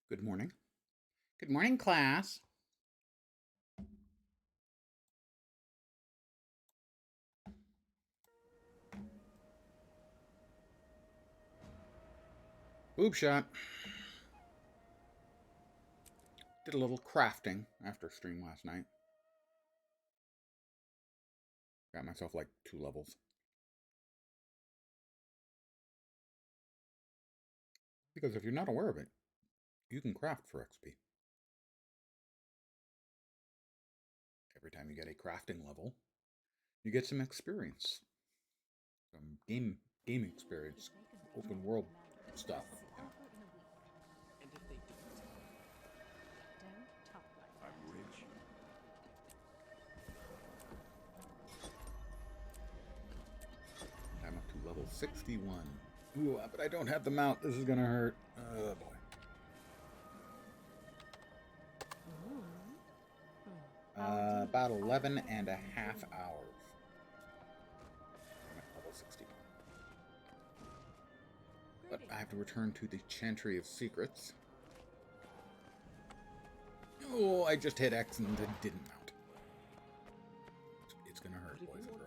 Good morning. Good morning, class. Boob shot. Did a little crafting after stream last night. Got myself like 2 levels. Because if you're not aware of it, you can craft for XP. Every time you get a crafting level, you get some experience. Some game experience. Open world stuff. And if they don't? I'm rich. I'm up to level 61. Ooh, but I don't have the mount. This is gonna hurt. Oh boy. About 11 and a half hours. I'm at level 61. But I have to return to the Chantry of Secrets. Oh, I just hit X and it didn't mount. It's gonna hurt, boys and girls.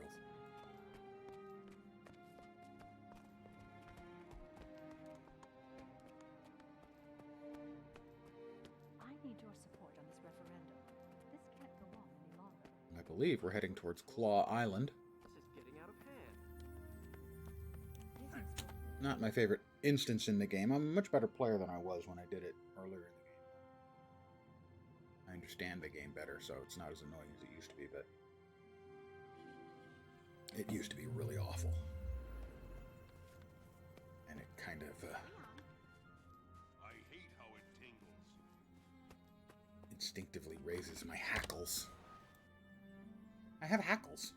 I need your support on this referendum. This can't go on any longer. I believe we're heading towards Claw Island. This is getting out of hand. Not my favorite instance in the game. I'm a much better player than I was when I did it earlier in the game. I understand the game better, so it's not as annoying as it used to be, but it used to be really awful. And it kind of I hate how it tingles. instinctively raises my hackles. I have hackles.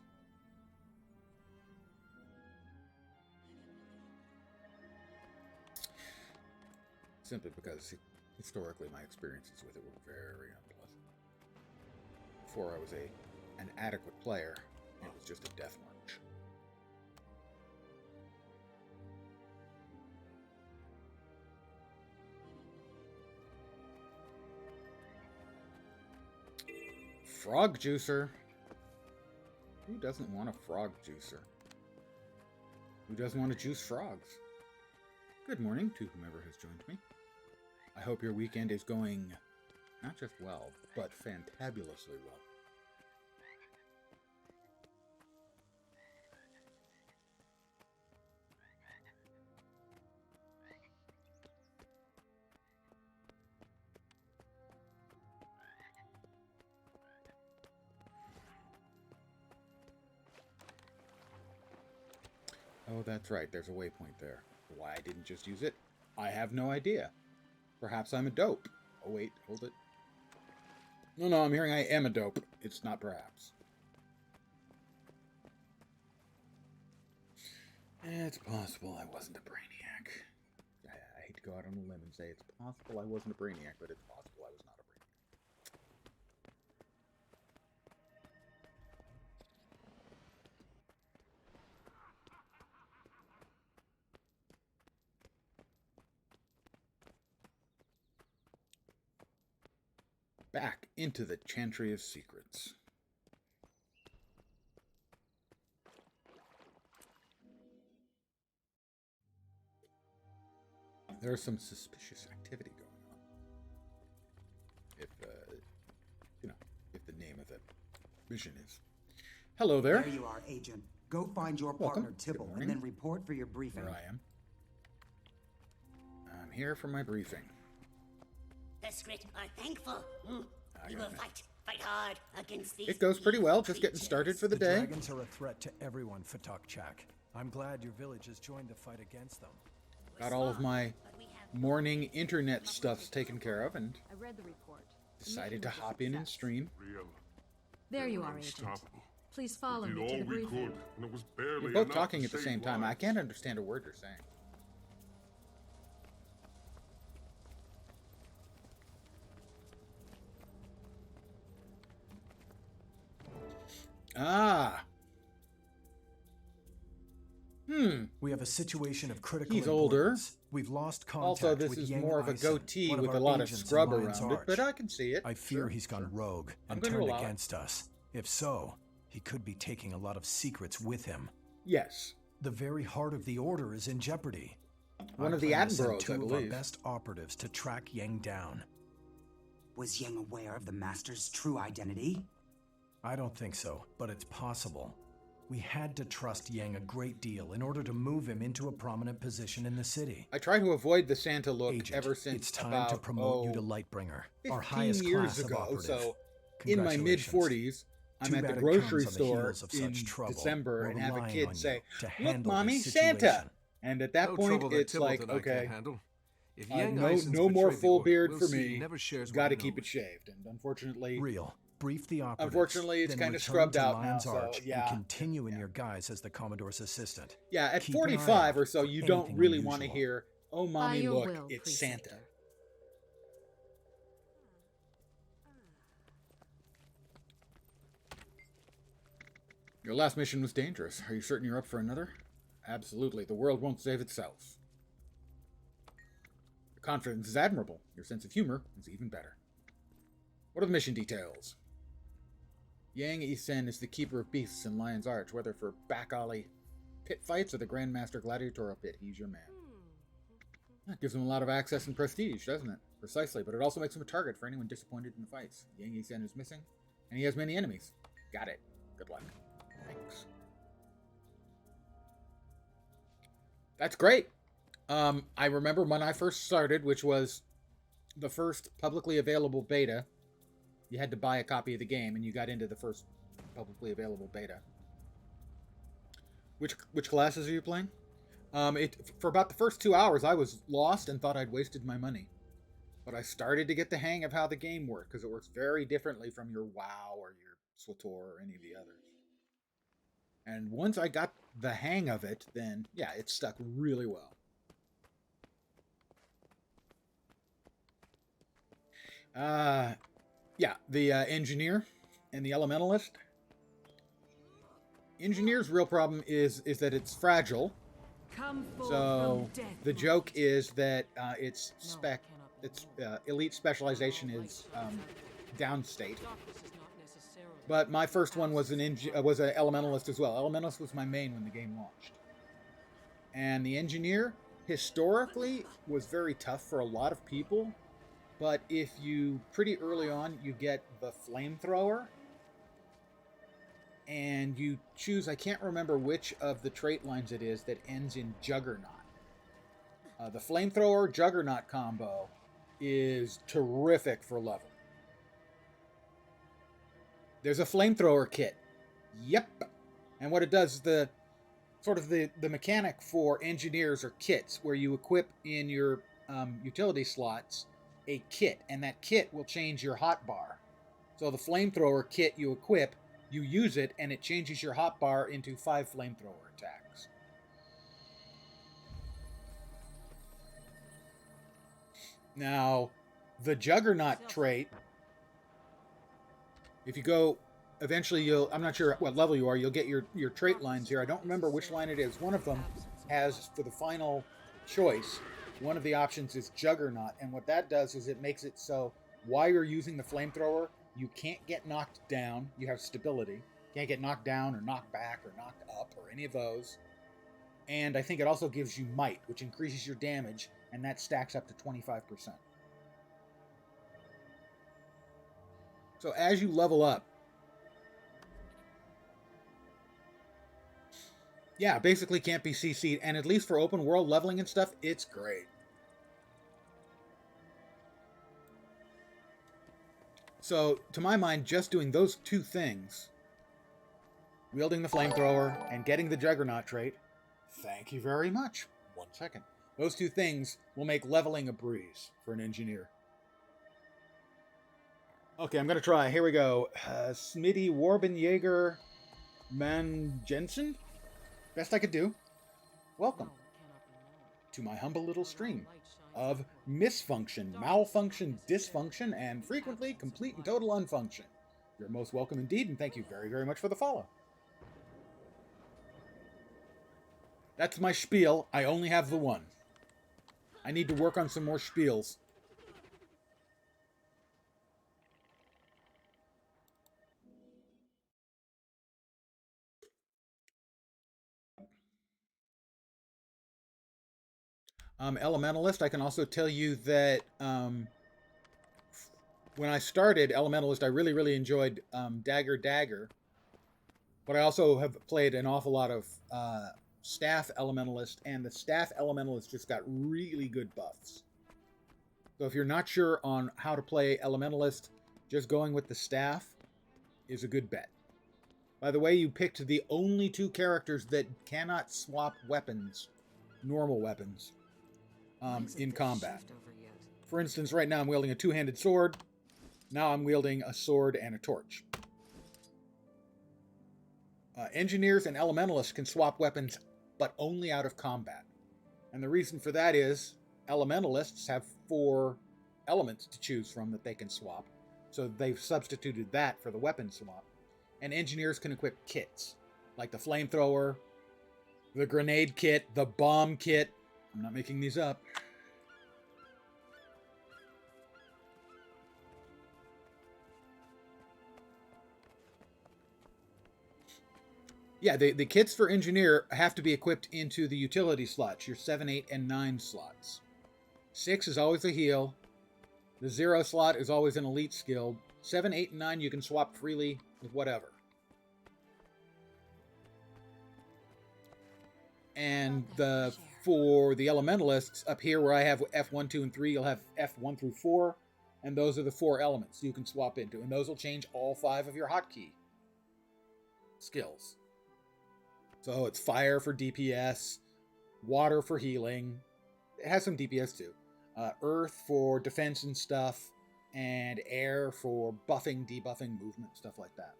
Simply because historically my experiences with it were very unpleasant. Before I was an adequate player, it was just a death march. Frog juicer. Who doesn't want a frog juicer? Who doesn't want to juice frogs? Good morning to whomever has joined me. I hope your weekend is going not just well, but fantabulously well. Oh, that's right. There's a waypoint there. Why I didn't just use it, I have no idea. Perhaps I'm a dope. Oh, wait. Hold it. No, I'm hearing I am a dope. It's not perhaps. It's possible I wasn't a brainiac. I hate to go out on a limb and say it's possible I wasn't a brainiac, but it's possible I was not a brainiac. Back into the Chantry of Secrets. There's some suspicious activity going on. If the name of the mission is. Hello there. There you are, Agent. Go find your Welcome. partner, Tibble, Good and then morning. report for your briefing. Here I am. I'm here for my briefing. The Skrit are thankful. We got will it. fight hard against these. It goes pretty well, evil just getting creatures. started for the The day. dragons are a threat to everyone, Fatakchak. I'm glad your village has joined the fight against them. Got all of my But we have morning internet stuffs taken care of and I read the report. decided to hop in and stream. Real. There you are, Agent. Unstoppable. Please follow Did me to all the we briefing. could, and it was barely We're both enough talking to at the save same time. I lives. can't understand a word you're saying. Ah. We have a situation of critical He's older. importance. We've lost contact Also, this with is Yang more of a Eisen, goatee one of with a our lot of agents in scrub Lion's around it, Arch. but I can see it. I fear Sure, he's gone sure. rogue I'm and going to turned allow it. against us. If so, he could be taking a lot of secrets with him. Yes. The very heart of the Order is in jeopardy. One I of the plan to send Attenboroughs, I two of our believe. best operatives to track Yang down. Was Yang aware of the Master's true identity? I don't think so, but it's possible. We had to trust Yang a great deal in order to move him into a prominent position in the city. I try to avoid the Santa look Agent, ever since it's time about, to promote you to Lightbringer, our 15 highest years class of ago. operative. So, in my mid-40s, I'm Too at the bad it grocery comes on the store heels of in such trouble. December We're and have a relying kid on say, you to "Look, handle Mommy, this Santa!" situation. And at that No point, trouble that it's like, Tibbleton I okay, can't handle. If no, Yang Eisen's no more betrayed the full Order, beard we'll for see he me. never shares Got what to he keep it knows. shaved, and unfortunately, Real. Brief the operatives. Unfortunately, it's then kinda return scrubbed to out now, Lion's so, Arch yeah. and continue in your guise as the Commodore's assistant. yeah, at Keep an eye 45 out or so, for you don't anything really want to unusual. hear, "Oh, By Mommy, your look, will, it's Preceptor. Santa." Your last mission was dangerous. Are you certain you're up for another? Absolutely. The world won't save itself. Your confidence is admirable. Your sense of humor is even better. What are the mission details? Yang Isen is the keeper of beasts in Lion's Arch, whether for back alley pit fights or the Grandmaster Gladiatorial pit. He's your man. That gives him a lot of access and prestige, doesn't it? Precisely, but it also makes him a target for anyone disappointed in the fights. Yang Isen is missing, and he has many enemies. Got it. Good luck. Thanks. That's great. I remember when I first started, which was the first publicly available beta. You had to buy a copy of the game, and you got into the first publicly available beta. Which classes are you playing? For about the first 2 hours, I was lost and thought I'd wasted my money. But I started to get the hang of how the game worked, because it works very differently from your WoW or your SWTOR or any of the others. And once I got the hang of it, then, yeah, it stuck really well. Yeah, the engineer and the elementalist. Engineer's real problem is that it's fragile. Come forth So from death, the my joke children. is that its elite specialization is downstate. But my first one was an elementalist as well. Elementalist was my main when the game launched. And the engineer historically was very tough for a lot of people. But if you, pretty early on, you get the flamethrower, and you choose, I can't remember which of the trait lines it is that ends in Juggernaut. The flamethrower Juggernaut combo is terrific for level. There's a flamethrower kit. Yep. And what it does is the mechanic for engineers or kits, where you equip in your utility slots a kit, and that kit will change your hotbar. So the flamethrower kit you equip, you use it, and it changes your hotbar into 5 flamethrower attacks. Now, the Juggernaut trait, if you go, eventually I'm not sure what level you are, you'll get your trait lines here. I don't remember which line it is. One of them has, for the final choice, one of the options is Juggernaut, and what that does is it makes it so while you're using the flamethrower, you can't get knocked down. You have stability. Can't get knocked down or knocked back or knocked up or any of those. And I think it also gives you might, which increases your damage, and that stacks up to 25%. So as you level up, yeah, basically can't be CC'd, and at least for open world leveling and stuff, it's great. So, to my mind, just doing those two things, wielding the flamethrower and getting the Juggernaut trait, thank you very much. 1 second. Those two things will make leveling a breeze for an engineer. Okay, I'm going to try. Here we go. Smitty Warbenjaeger Jensen? Best I could do. Welcome to my humble little stream of misfunction, malfunction, dysfunction, and frequently complete and total unfunction. You're most welcome indeed, and thank you very, very much for the follow. That's my spiel. I only have the one. I need to work on some more spiels. Elementalist, I can also tell you that when I started Elementalist, I really, really enjoyed Dagger. But I also have played an awful lot of Staff Elementalist, and the Staff Elementalist just got really good buffs. So if you're not sure on how to play Elementalist, just going with the Staff is a good bet. By the way, you picked the only two characters that cannot swap weapons, normal weapons, in combat. For instance, right now I'm wielding a two-handed sword. Now I'm wielding a sword and a torch. Engineers and Elementalists can swap weapons, but only out of combat. And the reason for that is Elementalists have 4 elements to choose from that they can swap. So they've substituted that for the weapon swap. And Engineers can equip kits, like the flamethrower, the grenade kit, the bomb kit. I'm not making these up. Yeah, the kits for Engineer have to be equipped into the utility slots, your 7, 8, and 9 slots. 6 is always a heal. The 0 slot is always an elite skill. 7, 8, and 9 you can swap freely with whatever. And for the Elementalists, up here where I have F1, 2, and 3, you'll have F1 through 4. And those are the 4 elements you can swap into. And those will change all 5 of your hotkey skills. So it's fire for DPS, water for healing. It has some DPS too. Earth for defense and stuff, and air for buffing, debuffing, movement, stuff like that.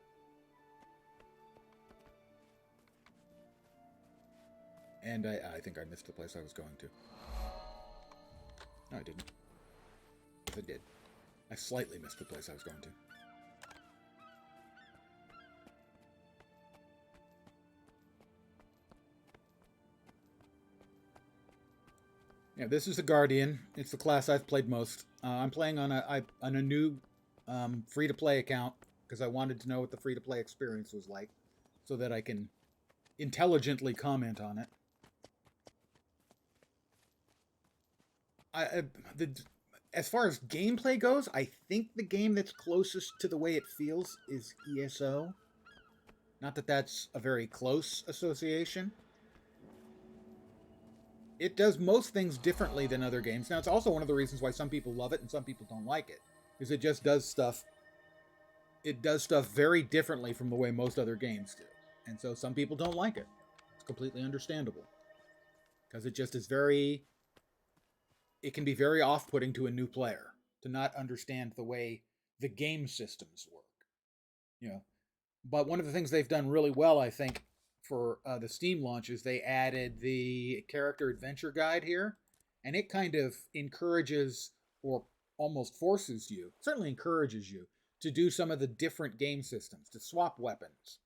And I think I missed the place I was going to. No, I didn't. Yes, I did. I slightly missed the place I was going to. Yeah, this is a Guardian. It's the class I've played most. I'm playing on a new free-to-play account because I wanted to know what the free-to-play experience was like so that I can intelligently comment on it. As far as gameplay goes, I think the game that's closest to the way it feels is ESO. Not that that's a very close association. It does most things differently than other games. Now, it's also one of the reasons why some people love it and some people don't like it, is it just does stuff. It does stuff very differently from the way most other games do, and so some people don't like it. It's completely understandable because it just is very. It can be very off-putting to a new player to not understand the way the game systems work. You know, but one of the things they've done really well, I think, for the Steam launch is they added the character adventure guide here, and it kind of encourages or almost forces you, certainly encourages you, to do some of the different game systems, to swap weapons,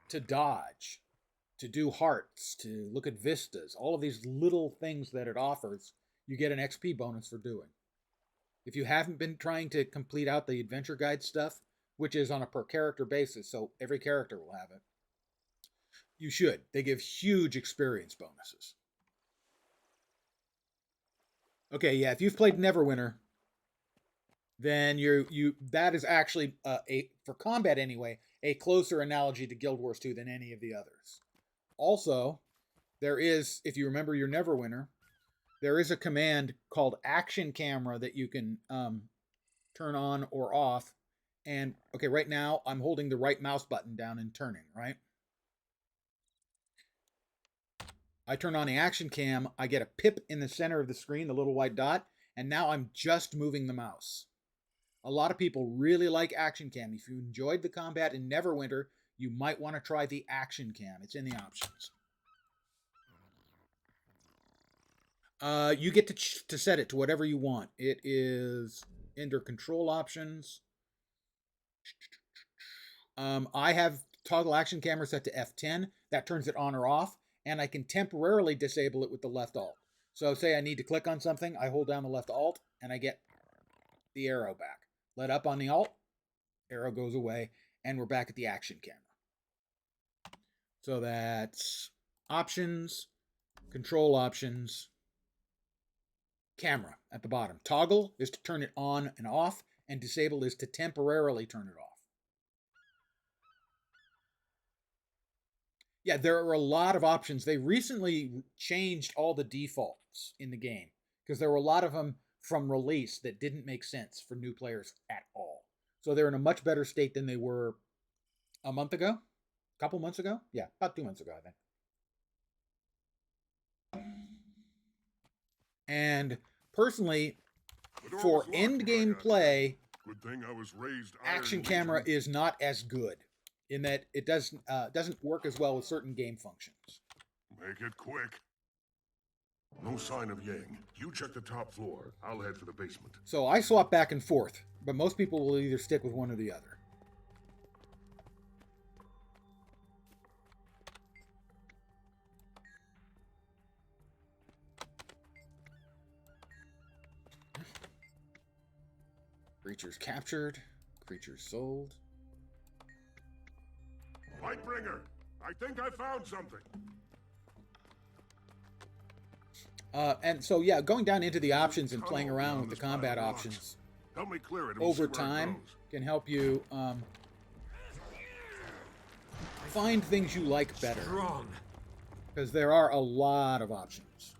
to dodge, to do hearts, to look at vistas, all of these little things that it offers, you get an XP bonus for doing. If you haven't been trying to complete out the adventure guide stuff, which is on a per character basis, so every character will have it, you should. They give huge experience bonuses. Okay, yeah, if you've played Neverwinter, then that is actually for combat anyway, a closer analogy to Guild Wars 2 than any of the others. Also, there is, if you remember your Neverwinter, there is a command called Action Camera that you can turn on or off. And okay, right now I'm holding the right mouse button down and turning, right? I turn on the action cam, I get a pip in the center of the screen, the little white dot, and now I'm just moving the mouse. A lot of people really like action cam. If you enjoyed the combat in Neverwinter, you might want to try the action cam. It's in the options. You get to set it to whatever you want. It is under control options. I have toggle action camera set to F10. That turns it on or off. and I can temporarily disable it with the left alt. So say I need to click on something, I hold down the left alt, and I get the arrow back. Let up on the alt, arrow goes away, and we're back at the action camera. So that's options, control options, camera at the bottom. Toggle is to turn it on and off, and disable is to temporarily turn it off. Yeah, there are a lot of options. They recently changed all the defaults in the game because there were a lot of them from release that didn't make sense for new players at all. So they're in a much better state than they were a month ago, a couple months ago. Yeah, about 2 months ago, I think. And personally, for end game play, Good thing I was raised action Iron camera Legion. is not as good in that it doesn't work as well with certain game functions. Make it quick. No sign of Yang. You check the top floor. I'll head for the basement. So I swap back and forth, but most people will either stick with one or the other. Creatures captured, creatures sold. Lightbringer, I think I found something. And so, yeah, going down into the options and playing around with the combat options Help me clear it. And we'll over see where it time goes. can help you find things you like better. Wrong. Because there are a lot of options.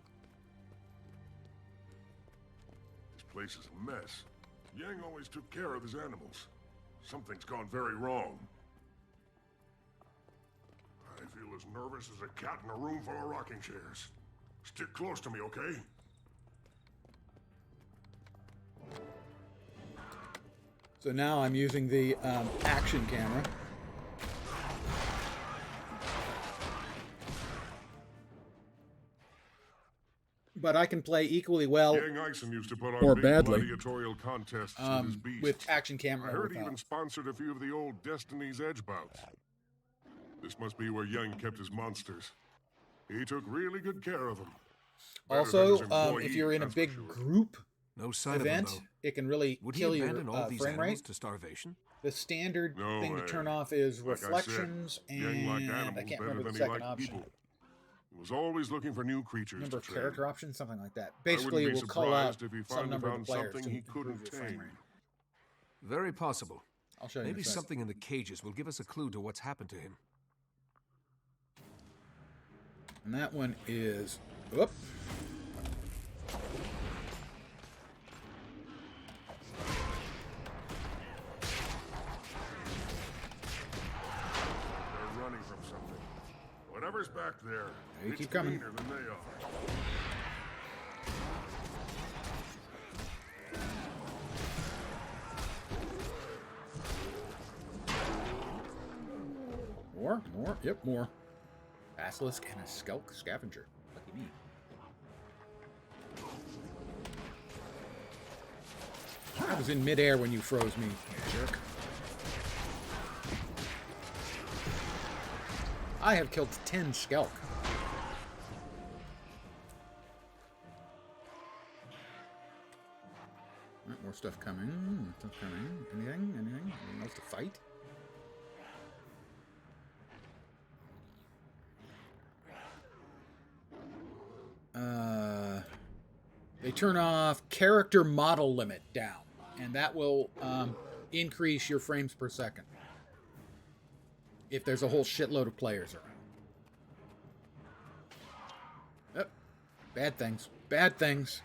This place is a mess. Yang always took care of his animals. Something's gone very wrong. I feel as nervous as a cat in a room full of rocking chairs. Stick close to me, okay? So now I'm using the action camera. But I can play equally well Yang Ison used to put on or big badly gladiatorial contests with his beasts. with action camera. I or heard he without. even sponsored a few of the old Destiny's Edge bouts. This must be where Yang kept his monsters. He took really good care of them. Better than Also, his employees, if you're in a that's for big sure. group No sign event, of them, it can really though. Would kill he your abandon all these frame animals rate. to starvation? The standard No thing to way. turn off is Like I said, reflections, Yang liked and animals I can't better remember than the he second liked option. people. He was always looking for new creatures Remember to train. character option, something like that. I wouldn't Basically, be it will call out surprised if he some finally number of found the players something to he improve couldn't your frame tame. rate. Very possible. I'll show you. Maybe in a sec. something in the cages will give us a clue to what's happened to him. And that one is. Whoop. They're running from something. Whatever's back there, You it's keep coming. cleaner than they are. More. Yep, more. Basilisk and a Skulk scavenger. Lucky me. I was in midair when you froze me, you jerk. I have killed 10 Skulk. Alright, more stuff coming. Anything? Anything else to fight? They turn off character model limit down, and that will increase your frames per second if there's a whole shitload of players around. Yep. Bad things. Bad things.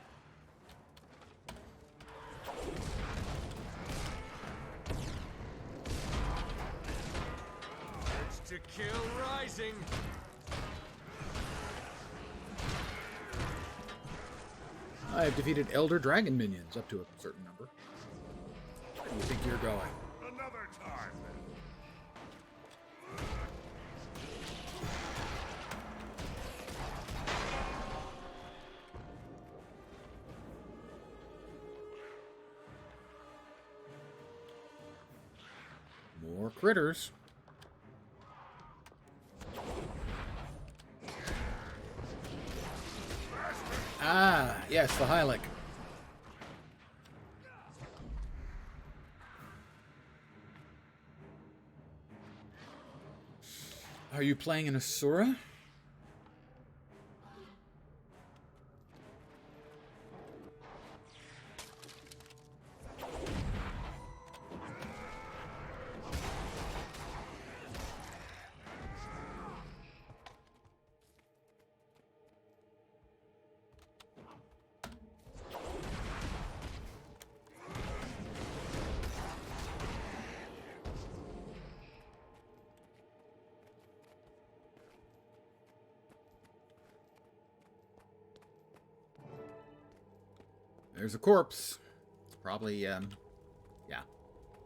It's to kill rising. I have defeated Elder Dragon minions up to a certain number. Where do you think you're going? Another time. More critters. Ah, yes, the Hylic. Are you playing an Asura? There's a corpse. Probably, yeah,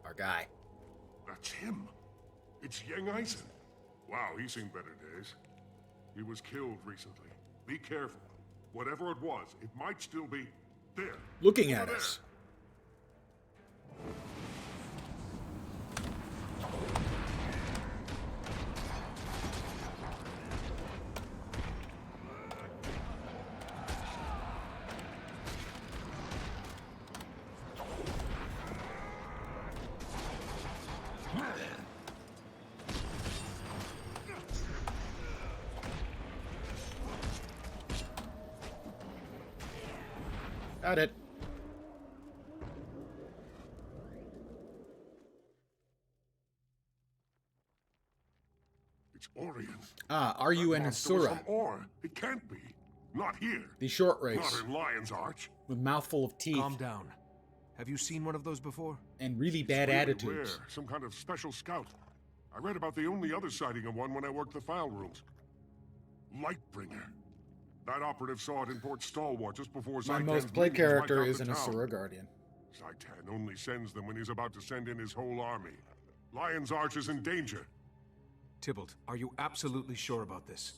our guy. That's him. It's Yang Eisen. Wow, he's seen better days. He was killed recently. Be careful. Whatever it was, it might still be there. Looking Over at there. us. Got it. It's Orion. Ah, are you That an monster was Asura? from Or. It can't be. Not here. The short Not race. in Lion's Arch. With mouthful of teeth Calm down. Have you seen one of those before? and really It's bad really attitudes. rare. Some kind of special scout. I read about the only other sighting of one when I worked the file rooms. Lightbringer. That operative saw it in Port Stalwart just before My Zaitan's most played minions character wiped out is the an town. Asura Guardian. Zaitan only sends them when he's about to send in his whole army. Lion's Arch is in danger. Tybalt, are you absolutely sure about this?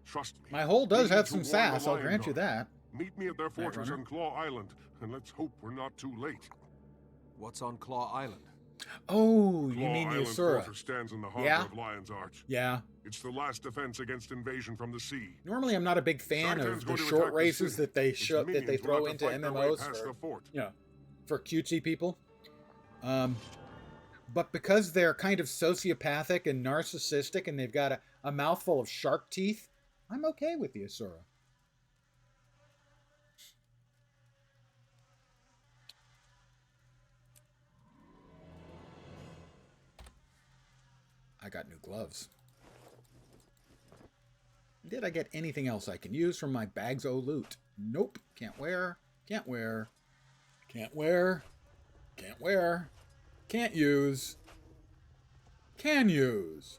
Trust me. My hull does We have need some to warn the sass, I'll Lion grant you Guard. that. Meet me at their fortress Runner. on Claw Island, and let's hope we're not too late. What's on Claw Island? Oh, you Claw mean the Island Asura. fortress stands in the harbor Yeah? of Lion's Arch. Yeah. It's the last defense against invasion from the sea. Normally, I'm not a big fan Zaitan's of going the to short attack the races city. that they Its show that they minions will throw have into to fight their way MMOs past for, the fort. you know, for cutesy people. But because they're kind of sociopathic and narcissistic, and they've got a mouthful of shark teeth, I'm okay with the Asura. I got new gloves. Did I get anything else I can use from my bags o' loot? Nope. Can't wear. Can't wear. Can't wear. Can't wear. Can't use. Can use.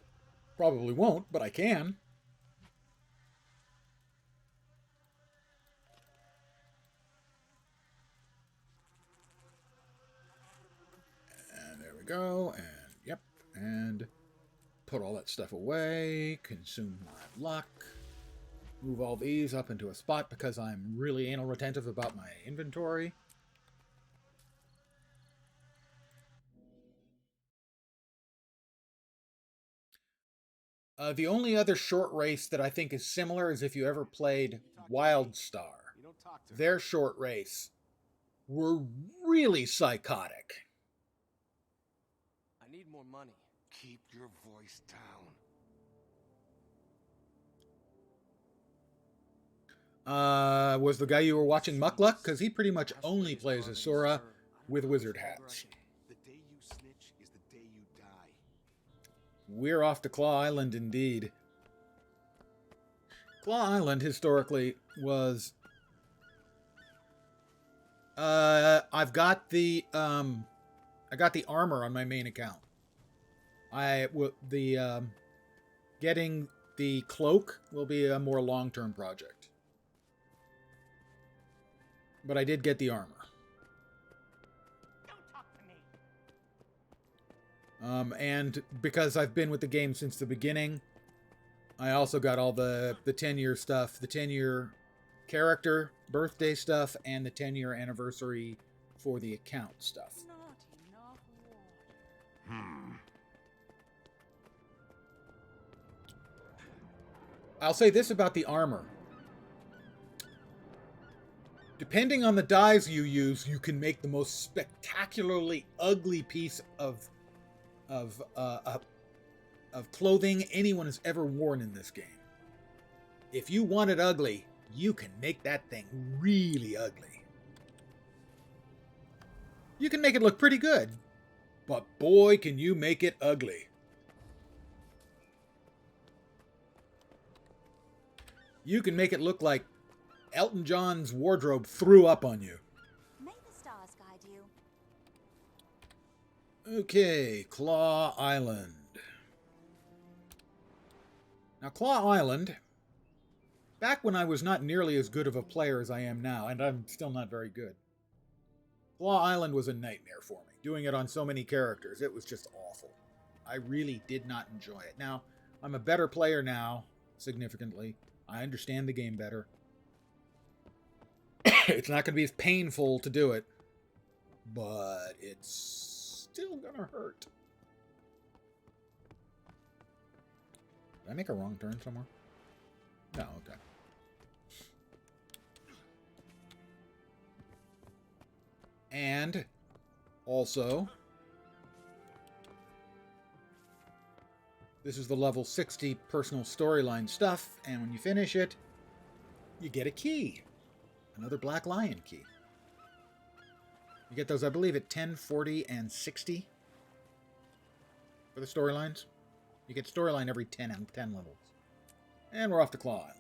Probably won't, but I can. And there we go. And yep. And put all that stuff away. Consume my luck. Move all these up into a spot because I'm really anal retentive about my inventory. The only other short race that I think is similar is if you ever played Wildstar. Their short race were really psychotic. I need more money. Keep your voice down. Was the guy you were watching Muckluck? Because he pretty much only plays Asura with wizard hats. The day you snitch is the day you die. We're off to Claw Island indeed. Claw Island historically was... I've got the I got the armor on my main account. Getting the cloak will be a more long-term project. But I did get the armor. Don't talk to me. And because I've been with the game since the beginning, I also got all the 10-year stuff, the 10-year character birthday stuff, and the 10-year anniversary for the account stuff. Not enough water. I'll say this about the armor. Depending on the dyes you use, you can make the most spectacularly ugly piece of clothing anyone has ever worn in this game. If you want it ugly, you can make that thing really ugly. You can make it look pretty good, but boy, can you make it ugly. You can make it look like Elton John's wardrobe threw up on you. May the stars guide you. Okay, Claw Island. Now, Claw Island, back when I was not nearly as good of a player as I am now, and I'm still not very good, Claw Island was a nightmare for me. Doing it on so many characters, it was just awful. I really did not enjoy it. Now, I'm a better player now, significantly. I understand the game better. It's not going to be as painful to do it, but it's still going to hurt. Did I make a wrong turn somewhere? No, okay. And also, this is the level 60 personal storyline stuff, and when you finish it, you get a key. Another Black Lion key. You get those, I believe, at 10, 40, and 60 for the storylines. You get storyline every 10 levels. And we're off to Claw Island.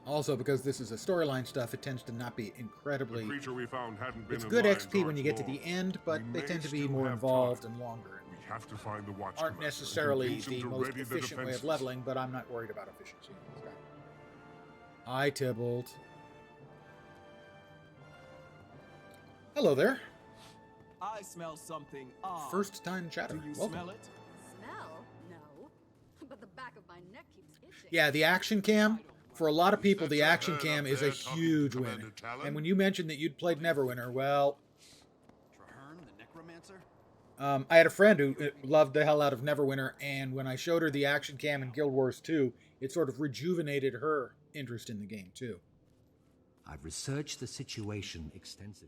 Also, because this is a storyline stuff, it tends to not be incredibly... The creature we found hadn't been It's in good Lion's XP when you get to Arch the end, but We they may tend to be still more have involved time. and longer. We have to find the watch Aren't commander and necessarily convince him the to most ready the efficient way of defenses. leveling, but I'm not worried about efficiency. Okay. Hi, Tybalt. Hello there. I smell something odd. First time chatter. Do you Welcome. smell it? Smell? No. But the back of my neck keeps itching. Yeah, the action cam. For a lot of people, the Set your action head cam up is a there, talking huge to win. Commander Talon. And when you mentioned that you'd played Neverwinter, well, Traherne, the necromancer? I had a friend who loved the hell out of Neverwinter, and when I showed her the action cam in Guild Wars 2, it sort of rejuvenated her interest in the game, too. I've researched the situation extensively.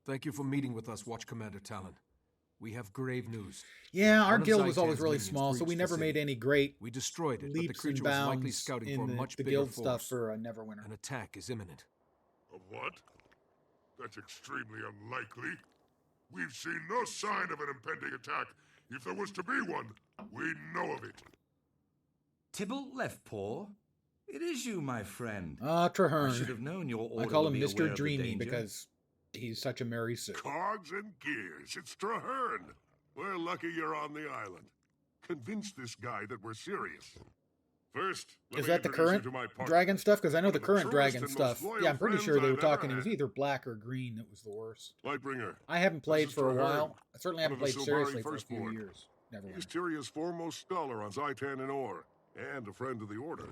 Thank you for meeting with us, Watch Commander Talon. We have grave news. Yeah, our One of guild was always Zaitan's really minions small, so we breached never the made city. any great We destroyed it, but the leaps and creature was likely bounds scouting in for a the much bigger guild force. stuff for Neverwinter. An attack is imminent. A what? That's extremely unlikely. We've seen no sign of an impending attack. If there was to be one, we'd know of it. Tybalt Leftpaw? It is you, my friend. Ah, I Traherne. should have known your order I call would him be aware Mr. of the Dreamy danger. because he's such a merry suit. Cogs and gears. It's Traherne. We're lucky you're on the island. Convince this guy that we're serious. First, let Is me that the introduce you current to my partner. dragon stuff? Because I know One the of the current truest dragon and most stuff. loyal Yeah, I'm pretty friends sure they were I've ever talking. It was had. either black or green that was the worst. Lightbringer. I haven't played This is for a Traherne, while. I certainly one haven't of the played Silvari seriously for a few Firstborn. years. Never He's mind. Tyria's foremost scholar on Zaitan and Or, and a friend of the Order.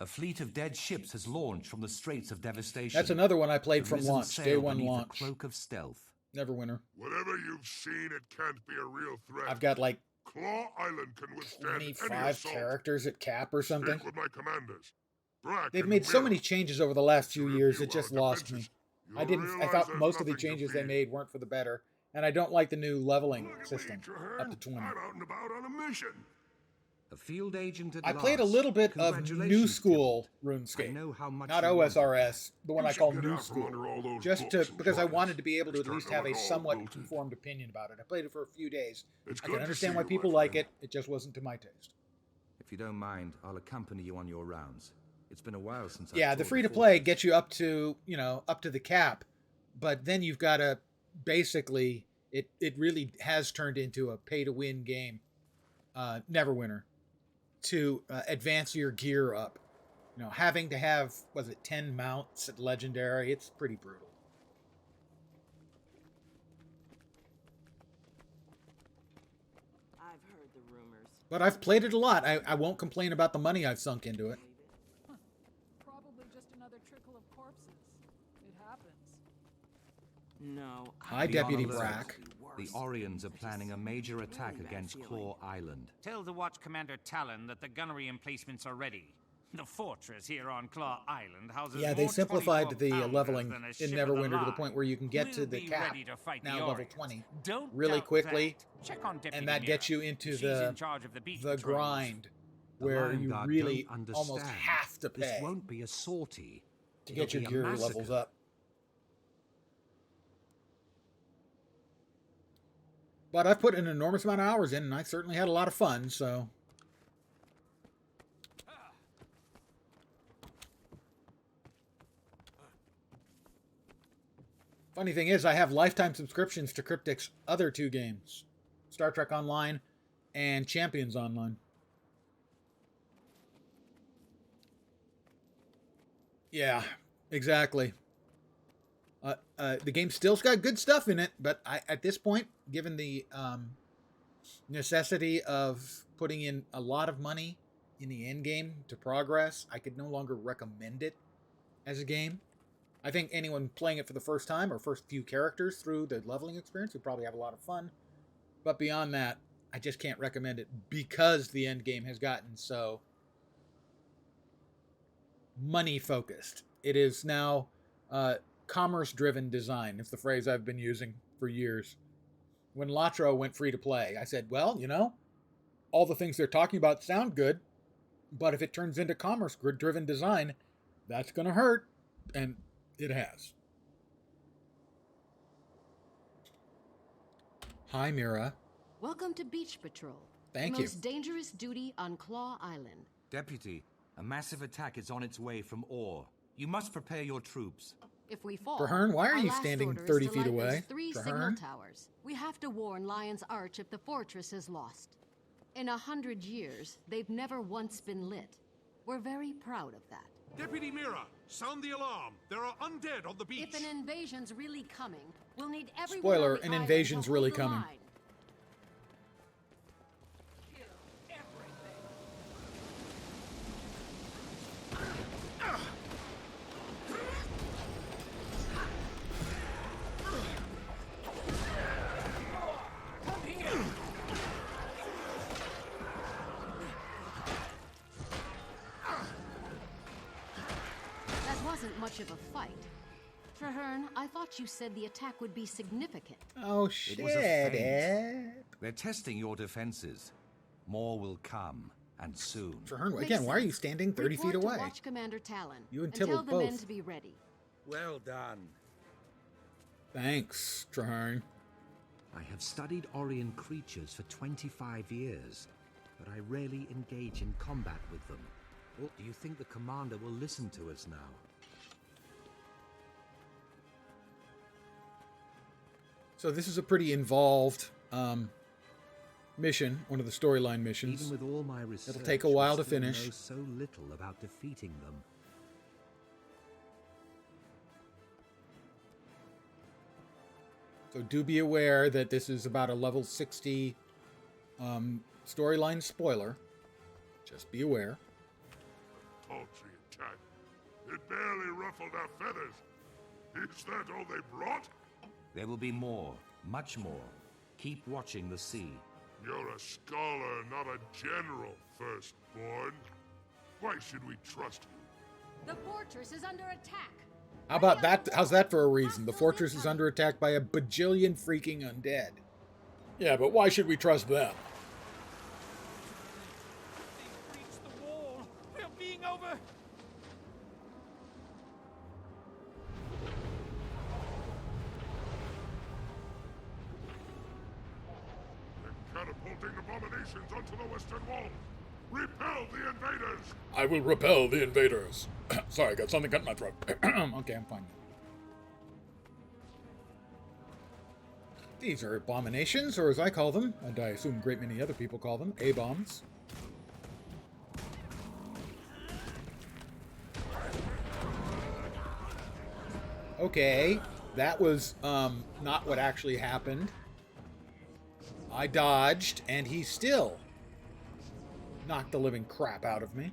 A fleet of dead ships has launched from the Straits of Devastation. That's another one I played The from risen launch, day sail one beneath a launch. cloak of stealth. Neverwinter. Whatever you've seen, it can't be a real threat. I've got like Claw Island can withstand any 25 assault. characters at cap or something. Stick with my commanders. Brack They've and made so Mira. many changes over the last few To years, review it just our lost me. defenses, you'll I realize thought there's most of the nothing to changes they fear. made weren't for the better, and I don't like the new leveling Look at system me, Traherne. up to 20. I'm out and about on a mission. A field agent at I played a last. little bit of new Congratulations, school Tybalt. I RuneScape, know how much not you want it. OSRS, the one You I should call get new out from school, under all those just books to and because I join wanted us. to be able to It's at least time have to a know it all, somewhat Wilton. informed opinion about it. I played it for a few days. It's I good can to understand see why you, people my like friend. it. It just wasn't to my taste. If you don't mind, I'll accompany you on your rounds. It's been a while since I've Yeah, the toured free to the play fortress. gets you up to, up to the cap, but then you've got to basically it really has turned into a pay to win game. Neverwinter, to advance your gear up. Having to have 10 mounts at legendary, it's pretty brutal. I've heard the rumors. But I've played it a lot. I won't complain about the money I've sunk into it. Probably just another trickle of corpses. It happens. No. Hi, Be Deputy on alert. Brack. The Orions are planning a major attack against Claw Island. Tell the Watch Commander Talon that the gunnery emplacements are ready. The fortress here on Claw Island houses Yeah, they more simplified 24 the pounders leveling than a in ship of Neverwinter the to the line. point where you can get to We'll the be cap, ready to fight now the level Orions. 20, Don't really doubt quickly, that. Check on Deputy and that gets Mira. you into She's the in charge of the beach the patrols. grind, The where Lion you Guard really don't almost understand. have to This pay won't be a sortie. to get your It'll be a gear massacre. levels up. But I've put an enormous amount of hours in, and I certainly had a lot of fun, so... Funny thing is, I have lifetime subscriptions to Cryptic's other two games. Star Trek Online and Champions Online. Yeah, exactly. The game still's got good stuff in it, but at this point, given the necessity of putting in a lot of money in the end game to progress, I could no longer recommend it as a game. I think anyone playing it for the first time or first few characters through the leveling experience would probably have a lot of fun. But beyond that, I just can't recommend it because the end game has gotten so money focused. It is now commerce-driven design. It's the phrase I've been using for years. When Latro went free to play, I said, well, you know, all the things they're talking about sound good, but if it turns into commerce-driven design, that's going to hurt, and it has. Hi, Mira. Welcome to Beach Patrol. Thank the you. most dangerous duty on Claw Island. Deputy, a massive attack is on its way from Ore. You must prepare your troops. If we fall, Traherne, why are our you last standing order is 30 to feet light away? those 3 signal Traherne? towers. We have to warn Lion's Arch if the fortress is lost. In 100 years, they've never once been lit. We're very proud of that. Deputy Mira, sound the alarm. There are undead on the beach. If an invasion's really coming, we'll need everyone Spoiler, on the an island invasion's to really hold the coming. line. That wasn't much of a fight. Traherne, I thought you said the attack would be significant. Oh, It shit, was a feint. Ed. They're testing your defenses. More will come, and soon. Traherne, Makes again, why are you sense. standing 30 feet Report away? to Watch Commander Talon. You and tell Tibble the men both. to be ready. Well done. Thanks, Traherne. I have studied Orion creatures for 25 years, but I rarely engage in combat with them. What do you think the commander will listen to us now? So this is a pretty involved mission, one of the storyline missions. Even with all my research, It'll take a while we to still finish. know so little about defeating them. So do be aware that this is about a level 60 storyline spoiler. Just be aware. Paltry attack. It barely ruffled our feathers. Is that all they brought? There will be more, much more. Keep watching the sea. You're a scholar, not a general, firstborn. Why should we trust you? The fortress is under attack. How about that? How's that for a reason? The fortress is under attack by a bajillion freaking undead. Yeah, but why should we trust them? They've reached the wall. We're being over. They're catapulting abominations onto the western wall. Repel the invaders! I will repel the invaders. Sorry, I got something cut in my throat. Okay, I'm fine. These are abominations, or as I call them, and I assume a great many other people call them, A-bombs. Okay, that was not what actually happened. I dodged, and he still knocked the living crap out of me.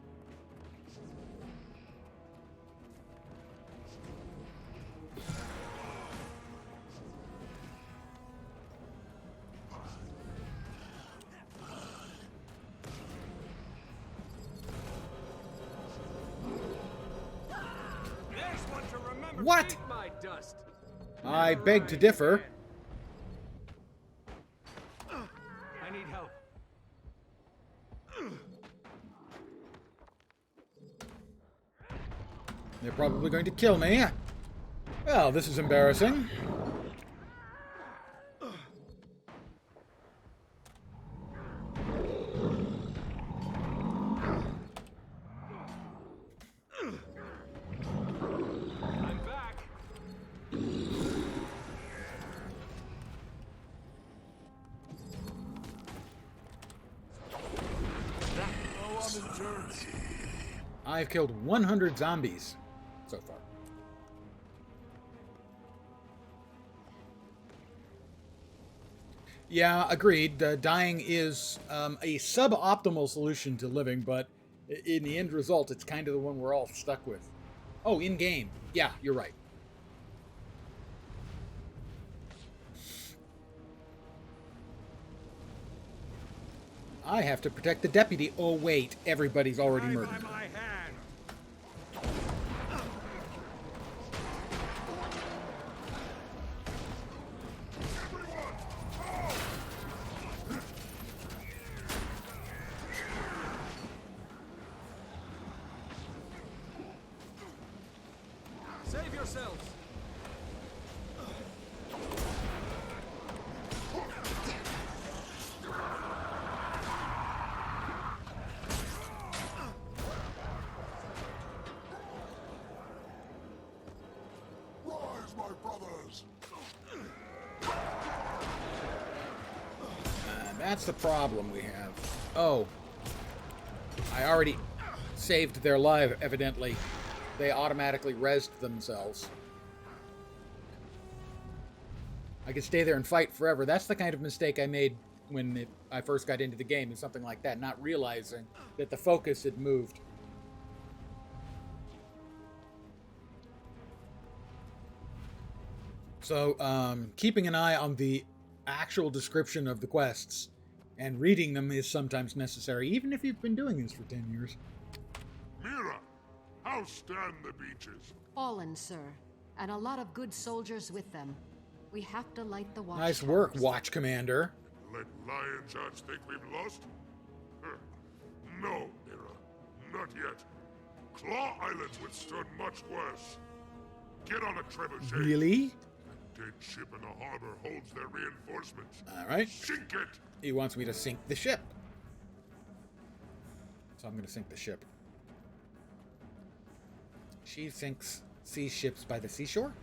What? I beg to differ. I need help. They're probably going to kill me. Well, this is embarrassing. I'm back. I've killed 100 zombies so far. Yeah, agreed. Dying is a suboptimal solution to living, but in the end result, it's kind of the one we're all stuck with. Oh, in-game. Yeah, you're right. I have to protect the deputy. Oh, wait. Everybody's already murdered. Save yourselves. Rise, my brothers! That's the problem we have. Oh. I already saved their life, evidently. They automatically rezzed themselves. I could stay there and fight forever. That's the kind of mistake I made when I first got into the game, and something like that, not realizing that the focus had moved. So, keeping an eye on the actual description of the quests and reading them is sometimes necessary, even if you've been doing this for 10 years. Mira, how stand the beaches? Fallen, sir, and a lot of good soldiers with them. We have to light the watch. Nice work, Watch Commander. Let Lion's Hearts think we've lost? No, Mira, not yet. Claw Islands withstood much worse. Get on a trebuchet. Really? Dead ship in the harbor holds their reinforcements. All right. Sink it! He wants me to sink the ship. So I'm going to sink the ship. She sinks sea ships by the seashore?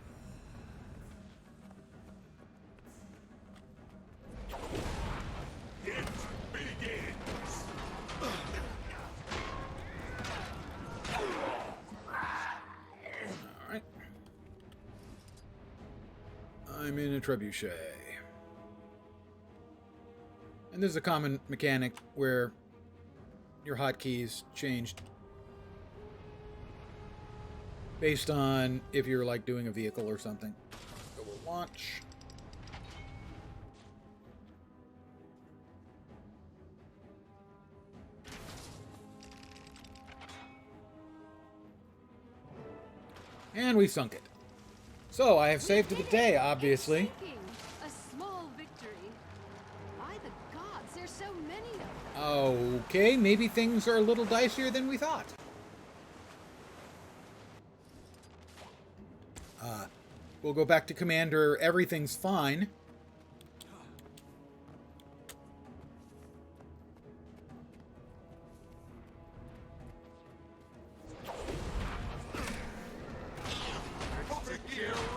It begins! Alright. I'm in a trebuchet. And there's a common mechanic where your hotkeys changed based on if you're like doing a vehicle or something. So we'll launch. And we sunk it. So I have saved the day, obviously. A small victory. By the gods, there's so many of them. Okay, maybe things are a little dicier than we thought. We'll go back to Commander. Everything's fine.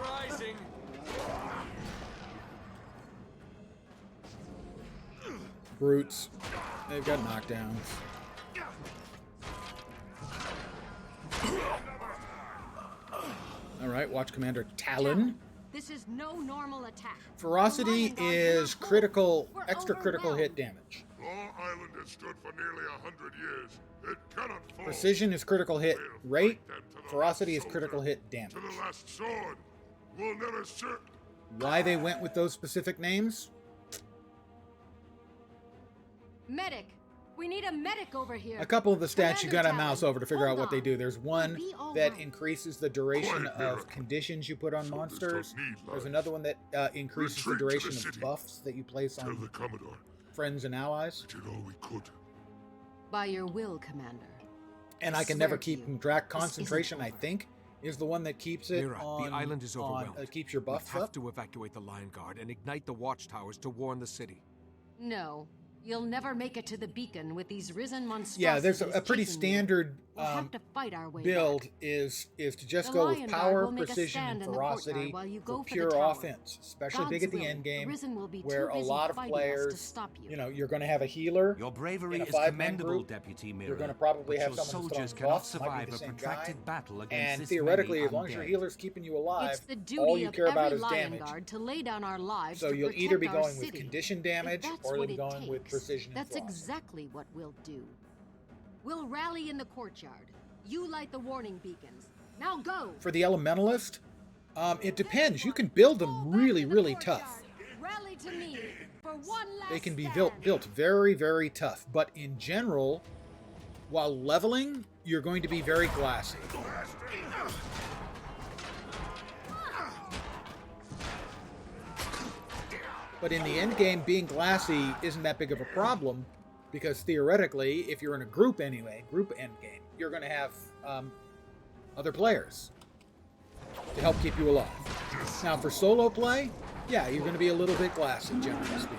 Rising. Brutes. They've got knockdowns. Alright, Watch Commander Talon. This is no normal attack. Ferocity is critical, extra critical hit damage. Claw Island has stood for nearly 100 years. It cannot fall. Precision is critical hit rate. Fight them to the Ferocity is last critical soldier, hit damage. To the last sword. We'll never serve. Why they went with those specific names? Medic, We need a medic over here. A couple of the stats you gotta Commander mouse Talon, over to figure hold out what they on. do. There's one We'll be all that right. increases the duration Quiet, of Miracle. conditions you put on monsters. There's line. another one that increases the Retreat to the duration of city. buffs that you place Tell on the Commodore friends and allies. we did all we could. By your will, Commander. And I can swear never to keep you, them track. this isn't Concentration, I over. think, is the one that keeps it Mira, on. the island is overwhelmed. Keeps your buffs We have up. to evacuate the Lion Guard and ignite the watchtowers to warn the city. No. You'll never make it to the beacon with these risen monstrosities. Yeah, there's a pretty chasing you. standard We'll have to fight our way build back. is to just The go with Lion Guard power, will make a precision, and stand in the courtyard ferocity while you for go for the pure tower. offense, especially God's big at the will, end game, the Risen will be where too a busy lot of fighting us to players, stop you. you're going to have a healer. Your bravery in a is five-man commendable, group. Deputy Mira. You're going to probably but have your someone who's soldiers throwing cannot buffs, might be survive the a same protracted guy. battle against And this theoretically, many as long as your undead. healer's keeping you alive, It's the duty all you of care about every is Lion damage. Guard to lay down our lives So to you'll protect either be our going with city. condition If damage that's or what you'll be it going with takes, precision and That's ferocity. exactly what we'll do. We'll rally in the courtyard. You light the warning beacons. Now go! For the Elementalist, it depends. You can build them really, really tough. Rally to me for one last They can be stand. built very, very tough. But in general, while leveling, you're going to be very glassy. But in the end game, being glassy isn't that big of a problem, because theoretically, if you're in a group anyway, group end game, you're going to have other players to help keep you alive. Now, for solo play, yeah, you're going to be a little bit glassy, generally speaking.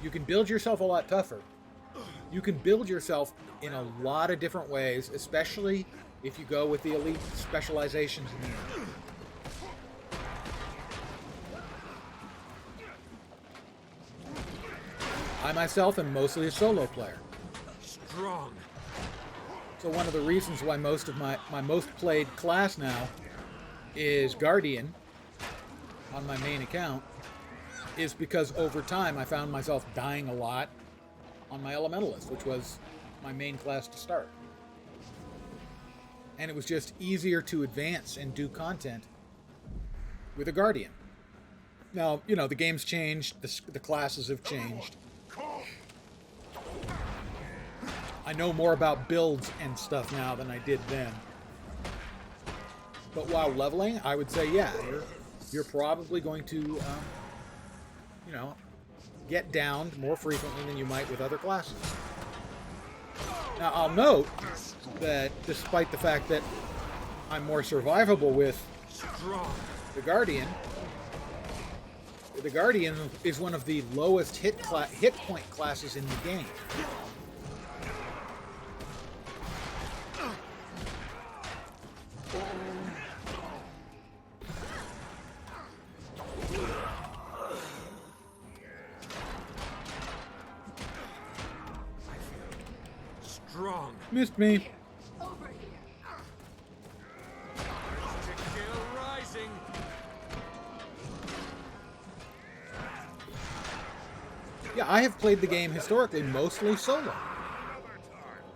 You can build yourself a lot tougher. You can build yourself in a lot of different ways, especially if you go with the elite specializations in the end. I myself am mostly a solo player. Strong. So one of the reasons why most of my most played class now is Guardian on my main account is because over time I found myself dying a lot on my Elementalist, which was my main class to start. And it was just easier to advance and do content with a Guardian. Now, the game's changed, the classes have changed. I know more about builds and stuff now than I did then. But while leveling, I would say, yeah, you're probably going to, get downed more frequently than you might with other classes. Now, I'll note that despite the fact that I'm more survivable with the Guardian is one of the lowest hit point classes in the game. Strong. Missed me. Over here. Still rising. Yeah, I have played the game historically mostly solo.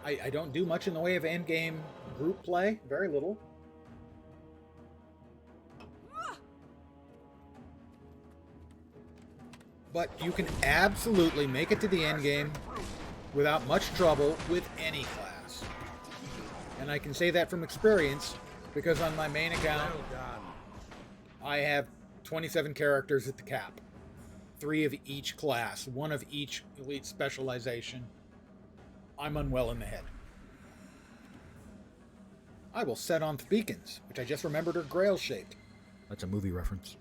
I don't do much in the way of endgame group play, very little. But you can absolutely make it to the end game without much trouble with any class. And I can say that from experience because on my main account, I have 27 characters at the cap. 3 of each class, 1 of each elite specialization. I'm unwell in the head. I will set on the beacons, which I just remembered are grail-shaped. That's a movie reference.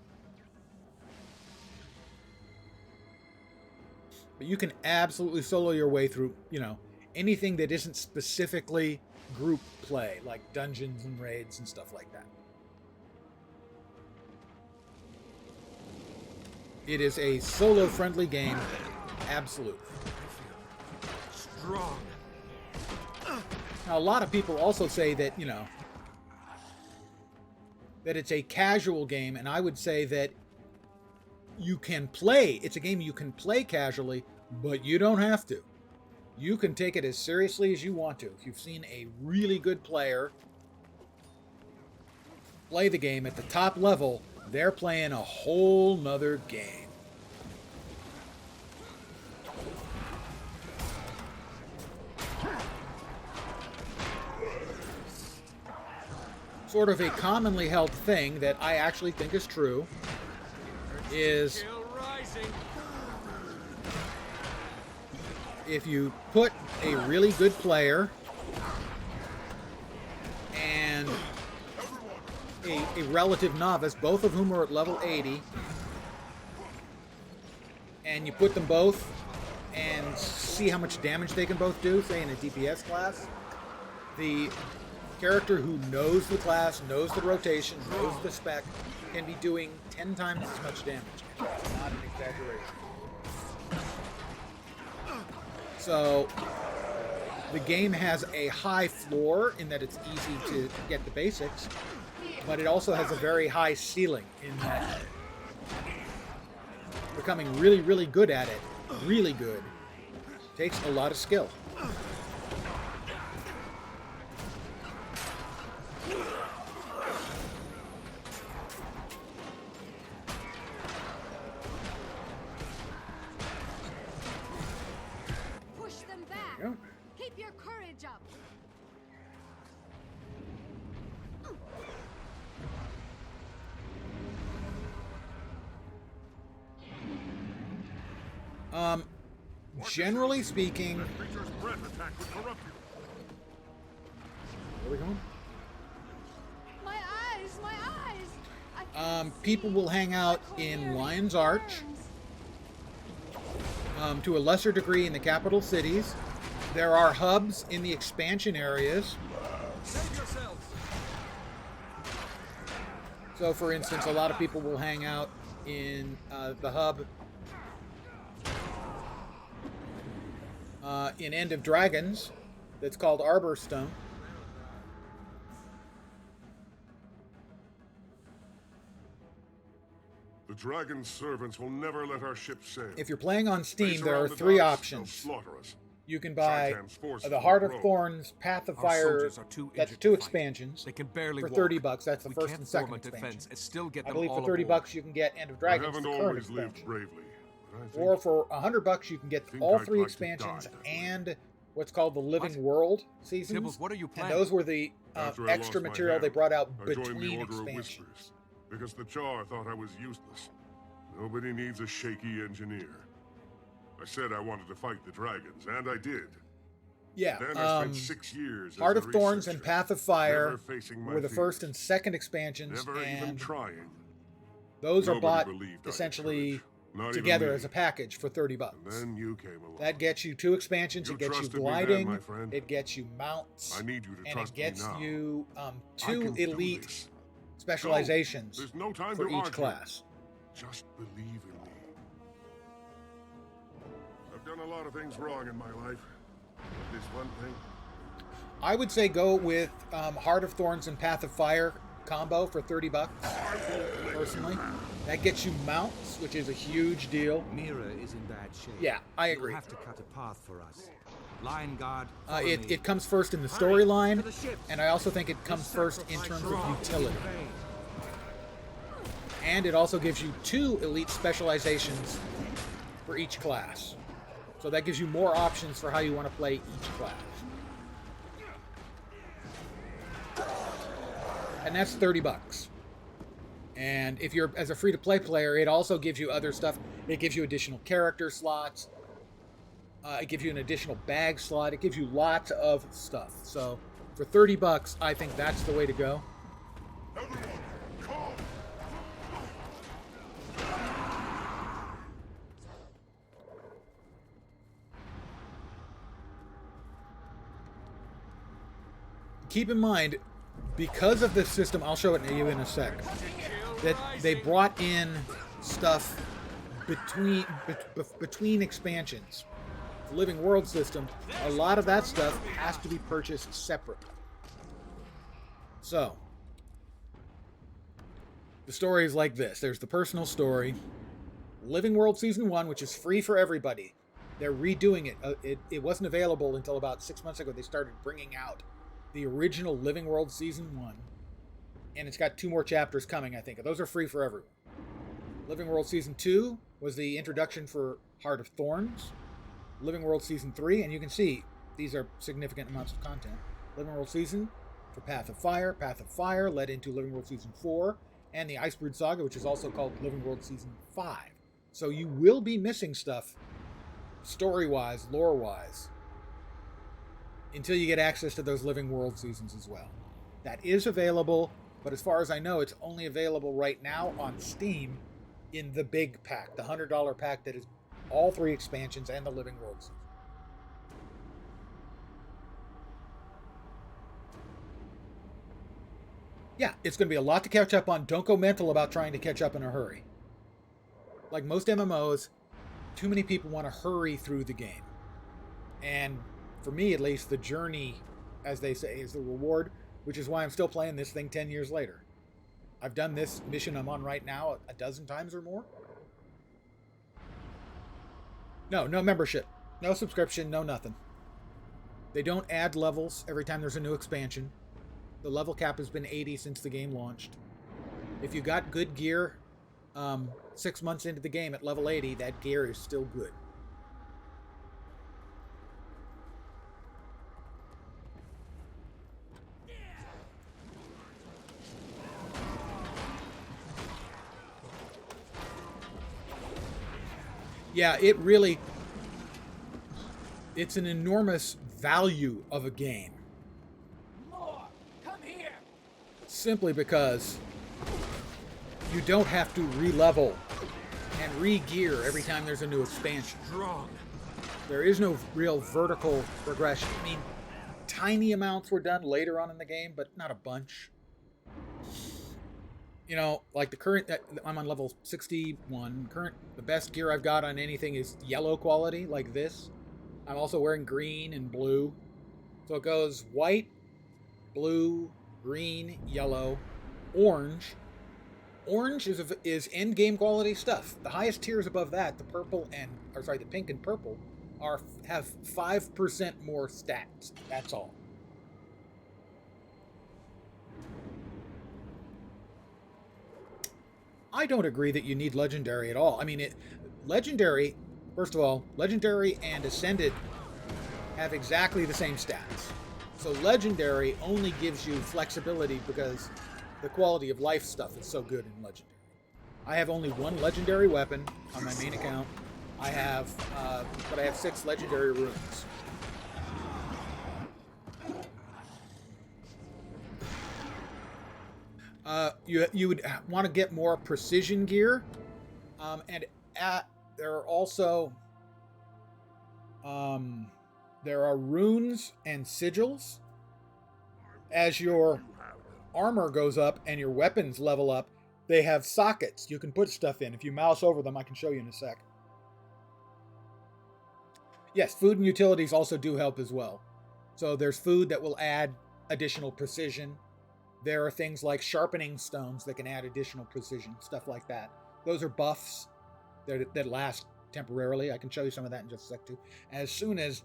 But you can absolutely solo your way through, anything that isn't specifically group play, like dungeons and raids and stuff like that. It is a solo-friendly game, absolutely. Strong. Now, a lot of people also say that, that it's a casual game, and I would say that you can play, it's a game you can play casually, but you don't have to. You can take it as seriously as you want to. If you've seen a really good player play the game at the top level, they're playing a whole nother game. sort of a commonly held thing that I actually think is true is if you put a really good player and a relative novice, both of whom are at level 80, and you put them both and see how much damage they can both do, say in a DPS class, the character who knows the class, knows the rotation, knows the spec, can be doing 10 times as much damage. It's not an exaggeration. So, the game has a high floor in that it's easy to get the basics, but it also has a very high ceiling in that becoming really, really good at it, really good, takes a lot of skill. Push them back. Yeah. Keep your courage up. Generally speaking, That creature's breath attack would corrupt you. where are we going? My eyes, my eyes. People will hang out in Lion's Arch, to a lesser degree in the capital cities. There are hubs in the expansion areas. So, for instance, a lot of people will hang out in the hub in End of Dragons that's called Arborstone. The dragon's servants will never let our ship sail. If you're playing on Steam, Race there are around the 3 docks, options. they'll slaughter us. You can buy Shaitan's forces the Heart will of grow. Thorns, Path of Our Fire. soldiers are too That's injured 2 to fight. expansions. They can barely for walk. $30. That's the We first can't and second form a expansion. defense and still get I them believe all for $30 aboard. you can get End of I Dragons, haven't the current always lived expansion. bravely, but I think Or for $100 you can get think all I'd 3 like to expansions die that way. and what's called the Living World seasons. Tibbles, what are you And planning? those were the After I extra lost my material they hand, brought out I joined the between Order of expansions. Whispers, because the Char thought I was useless. Nobody needs a shaky engineer. I said I wanted to fight the dragons, and I did. Yeah, Then I spent 6 years Heart as of a Thorns and researcher, Path of Fire never facing my were the first fears, and second expansions, never even and trying. those are Nobody bought believed I had essentially courage. Not even together me. as a package for $30. And then you came along. That gets you 2 expansions, You it gets you trusted me then, gliding, my friend. it gets you mounts, I need you to and it trust me gets now. you I 2 can do elite this. specializations Go. There's no time for to each argue. class. Just believe in me. I've done a lot of things wrong in my life. But this one thing, I would say go with Heart of Thorns and Path of Fire combo for $30, personally. That gets you mounts, which is a huge deal. Mira is in bad shape. Yeah, I agree. You'll have to cut a path for us. Lion Guard, It comes first in the storyline, and I also think it comes first in terms of utility. And it also gives you 2 elite specializations for each class. So that gives you more options for how you want to play each class. And that's $30. And if you're as a free-to-play player, it also gives you other stuff. It gives you additional character slots. It gives you an additional bag slot. It gives you lots of stuff. So for $30, I think that's the way to go. Keep in mind, because of this system, I'll show it to you in a sec, that they brought in stuff between expansions. The Living World system, a lot of that stuff has to be purchased separately. So, the story is like this. There's the personal story. Living World Season 1, which is free for everybody. They're redoing it. It wasn't available until about 6 months ago. They started bringing out the original Living World Season 1. And it's got 2 more chapters coming, I think. Those are free for everyone. Living World Season 2 was the introduction for Heart of Thorns. Living World Season 3, and you can see these are significant amounts of content. Living World Season for Path of Fire. Path of Fire led into Living World Season 4 and the Icebrood Saga, which is also called Living World Season 5. So you will be missing stuff, story-wise, lore-wise, until you get access to those Living World seasons as well. That is available, but as far as I know, it's only available right now on Steam in the big pack, the $100 pack that is all 3 expansions and the Living World season. Yeah, it's going to be a lot to catch up on. Don't go mental about trying to catch up in a hurry. Like most MMOs, too many people want to hurry through the game. And for me, at least, the journey, as they say, is the reward, which is why I'm still playing this thing 10 years later. I've done this mission I'm on right now a dozen times or more. No membership. No subscription, no nothing. They don't add levels every time there's a new expansion. The level cap has been 80 since the game launched. If you got good gear 6 months into the game at level 80, that gear is still good. Yeah, it's an enormous value of a game. More! Come here! Simply because you don't have to re-level and re-gear every time there's a new expansion. Strong. There is no real vertical progression. I mean, tiny amounts were done later on in the game, but not a bunch. You know, like the current, I'm on level 61. The best gear I've got on anything is yellow quality, like this. I'm also wearing green and blue. So it goes white, blue, green, yellow, orange. Orange is end game quality stuff. The highest tiers above that, the pink and purple, have 5% more stats. That's all. I don't agree that you need Legendary at all. I mean, Legendary, first of all, Legendary and Ascended have exactly the same stats. So Legendary only gives you flexibility because the quality of life stuff is so good in Legendary. I have only 1 Legendary weapon on my main account. But I have 6 Legendary runes. You would want to get more precision gear, there are also there are runes and sigils. As your armor goes up and your weapons level up, they have sockets you can put stuff in. If you mouse over them, I can show you in a sec. Yes, food and utilities also do help as well. So there's food that will add additional precision. There are things like sharpening stones that can add additional precision, stuff like that. Those are buffs that last temporarily. I can show you some of that in just a sec too. As soon as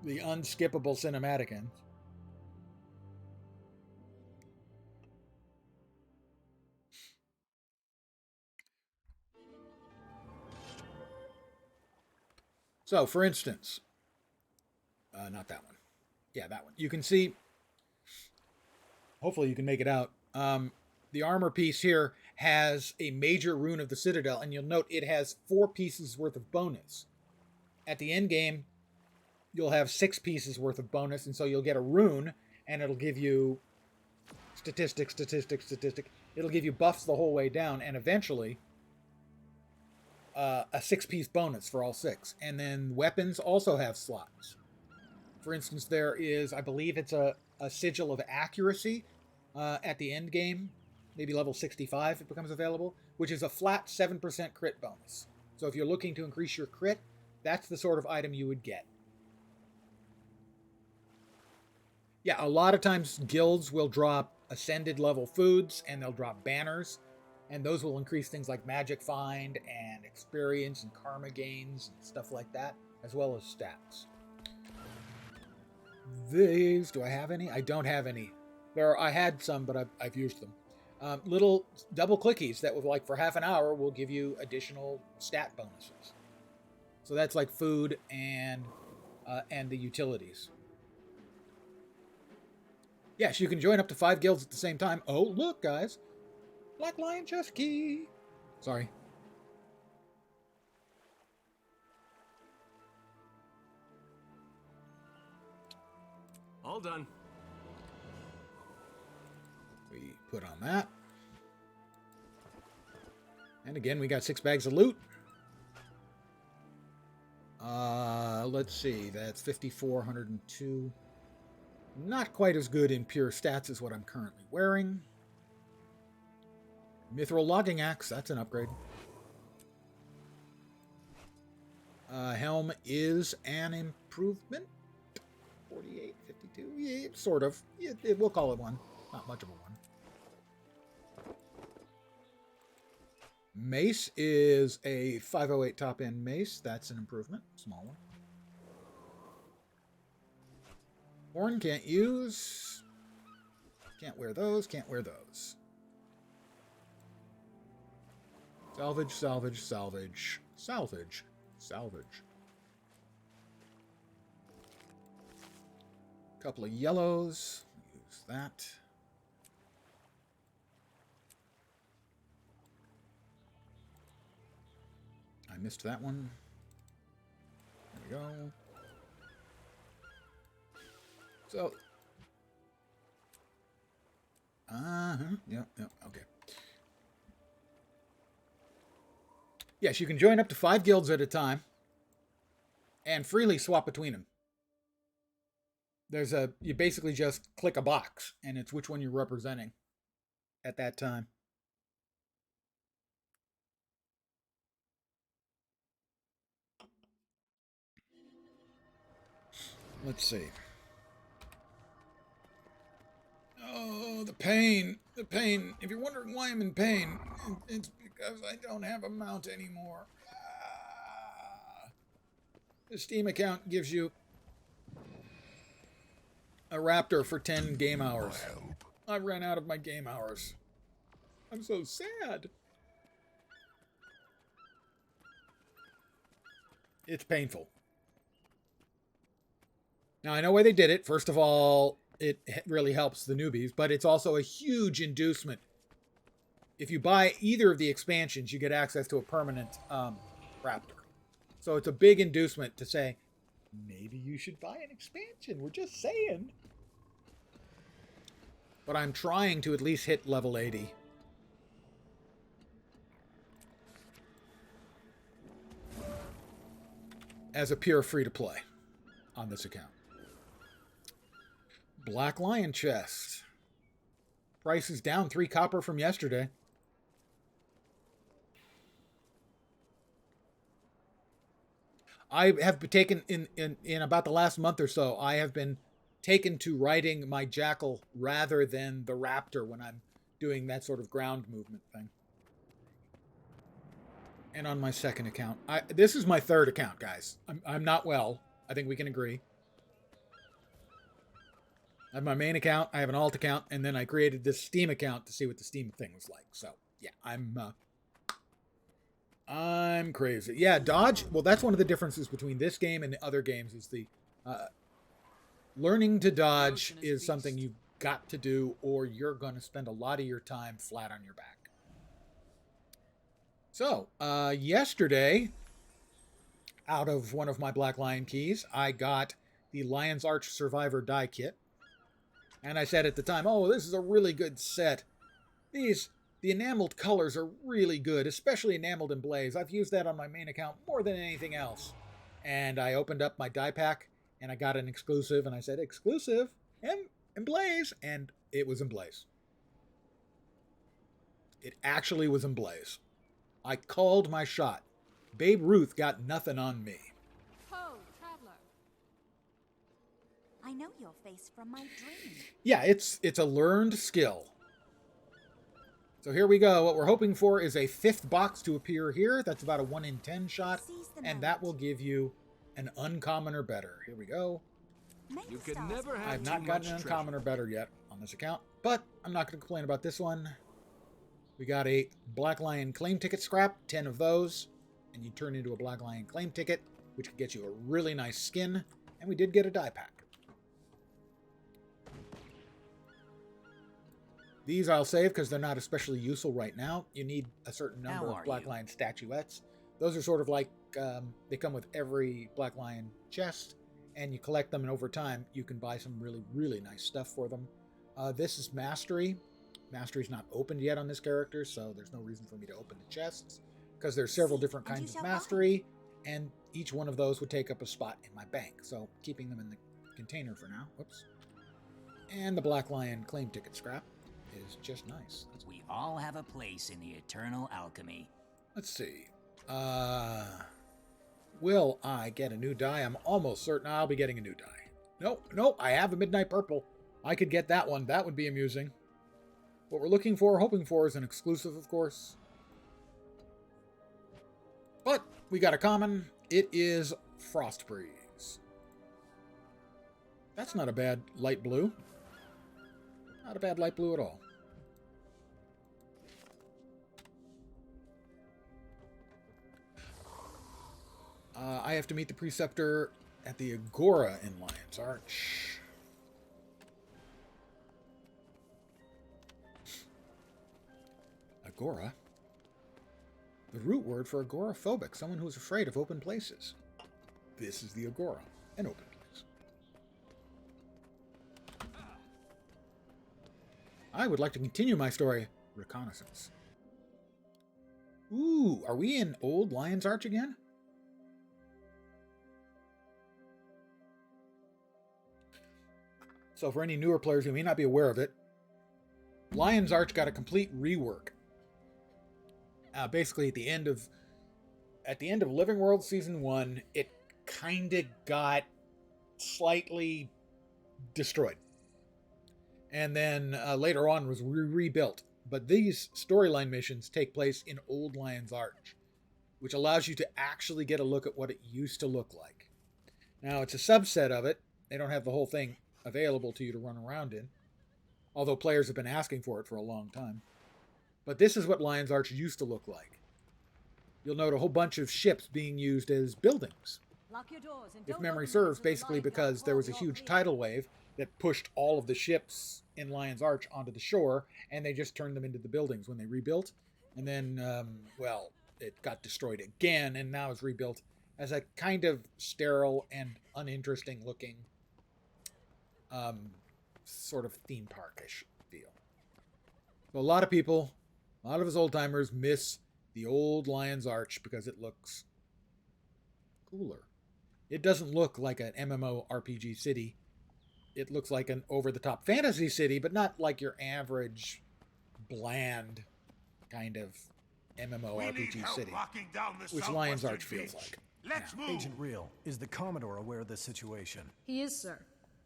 the unskippable cinematic ends. So, for instance, not that one. Yeah, that one. You can see, hopefully you can make it out. The armor piece here has a major rune of the Citadel, and you'll note it has 4 pieces worth of bonus. At the end game, you'll have 6 pieces worth of bonus, and so you'll get a rune, and it'll give you statistic. It'll give you buffs the whole way down, and eventually a 6-piece bonus for all 6. And then weapons also have slots. For instance, there is, I believe it's a sigil of accuracy at the end game, maybe level 65 it becomes available, which is a flat 7% crit bonus. So if you're looking to increase your crit, that's the sort of item you would get. Yeah, a lot of times guilds will drop ascended level foods and they'll drop banners, and those will increase things like magic find and experience and karma gains and stuff like that, as well as stats. These, do I have any? I don't have any. I had some, but I've used them. Little double clickies that, like for half an hour, will give you additional stat bonuses. So that's like food and the utilities. Yes, you can join up to 5 guilds at the same time. Oh, look, guys. Black Lion chest key. Sorry. All done. We put on that. And again, we got 6 bags of loot. Let's see. That's 5,402. Not quite as good in pure stats as what I'm currently wearing. Mithril logging axe. That's an upgrade. Helm is an improvement. 48, 52. Yeah, sort of. We'll call it one. Not much of a one. Mace is a 508 top end mace. That's an improvement. Small one. Horn can't use. Can't wear those. Can't wear those. Salvage, salvage, salvage, salvage, salvage. Couple of yellows. Use that. I missed that one. There we go. So. Yep, okay. Yes, you can join up to 5 guilds at a time and freely swap between them. You basically just click a box and it's which one you're representing at that time. Let's see. Oh, the pain. The pain. If you're wondering why I'm in pain, it's because I don't have a mount anymore. The Steam account gives you a raptor for 10 game hours. I ran out of my game hours. I'm so sad. It's painful. Now, I know why they did it. First of all, it really helps the newbies, but it's also a huge inducement. If you buy either of the expansions, you get access to a permanent raptor. So it's a big inducement to say, maybe you should buy an expansion. We're just saying. But I'm trying to at least hit level 80. As a pure free-to-play on this account. Black Lion chest. Price is down 3 copper from yesterday. I have taken, in about the last month or so, I have been taken to riding my jackal rather than the raptor when I'm doing that sort of ground movement thing. And on my second account. This is my third account, guys. I'm not well. I think we can agree. I have my main account, I have an alt account, and then I created this Steam account to see what the Steam thing was like. So, yeah, I'm crazy. Yeah, dodge. Well, that's one of the differences between this game and the other games is the learning to dodge is something you've got to do, or you're going to spend a lot of your time flat on your back. So, yesterday, out of one of my Black Lion keys, I got the Lion's Arch Survivor die kit. And I said at the time, oh, this is a really good set. The enameled colors are really good, especially enameled and blaze. I've used that on my main account more than anything else. And I opened up my die pack, and I got an exclusive, and I said, exclusive, and blaze, and it was in blaze. It actually was in blaze. I called my shot. Babe Ruth got nothing on me. I know your face from my dream. Yeah, it's a learned skill. So here we go. What we're hoping for is a 5th box to appear here. That's about a 1 in 10 shot. And that will give you an uncommon or better. Here we go. You can never have I've not gotten an uncommon or better yet on this account. But I'm not going to complain about this one. We got a Black Lion claim ticket scrap. 10 of those. And you turn into a Black Lion claim ticket, which could get you a really nice skin. And we did get a die pack. These I'll save because they're not especially useful right now. You need a certain number of Black Lion statuettes. Those are sort of like, they come with every Black Lion chest, and you collect them, and over time, you can buy some really, really nice stuff for them. This is Mastery. Mastery's not opened yet on this character, so there's no reason for me to open the chests, because there's several different kinds of Mastery, and each one of those would take up a spot in my bank, so keeping them in the container for now. Whoops. And the Black Lion claim ticket scrap is just nice. We all have a place in the eternal alchemy. Let's see. Will I get a new die? I'm almost certain I'll be getting a new die. Nope, I have a Midnight Purple. I could get that one. That would be amusing. What we're looking for, hoping for, is an exclusive, of course. But we got a common. It is Frost Breeze. That's not a bad light blue. Not a bad light blue at all. I have to meet the Preceptor at the Agora in Lion's Arch. Agora? The root word for agoraphobic, someone who's afraid of open places. This is the Agora, an open place. I would like to continue my story. Reconnaissance. Ooh, are we in Old Lion's Arch again? So for any newer players who may not be aware of it, Lion's Arch got a complete rework. Basically, at the end of Living World Season 1, it kind of got slightly destroyed. And then later on was rebuilt. But these storyline missions take place in Old Lion's Arch, which allows you to actually get a look at what it used to look like. Now, it's a subset of it. They don't have the whole thing available to you to run around in, although players have been asking for it for a long time. But this is what Lion's Arch used to look like. You'll note a whole bunch of ships being used as buildings. Lock your doors and If don't memory open serves, them till the basically lions because are there was a all huge clear. tidal wave that pushed all of the ships in Lion's Arch onto the shore, and they just turned them into the buildings when they rebuilt. And then, it got destroyed again, and now it's rebuilt as a kind of sterile and uninteresting looking sort of theme parkish feel. So a lot of people, a lot of us old timers miss the old Lion's Arch because it looks cooler. It doesn't look like an MMO RPG city. It looks like an over-the-top fantasy city, but not like your average bland kind of MMO RPG city, which Lion's Arch feels like. Let's move. Agent Real, is the Commodore aware of the situation? He is, sir.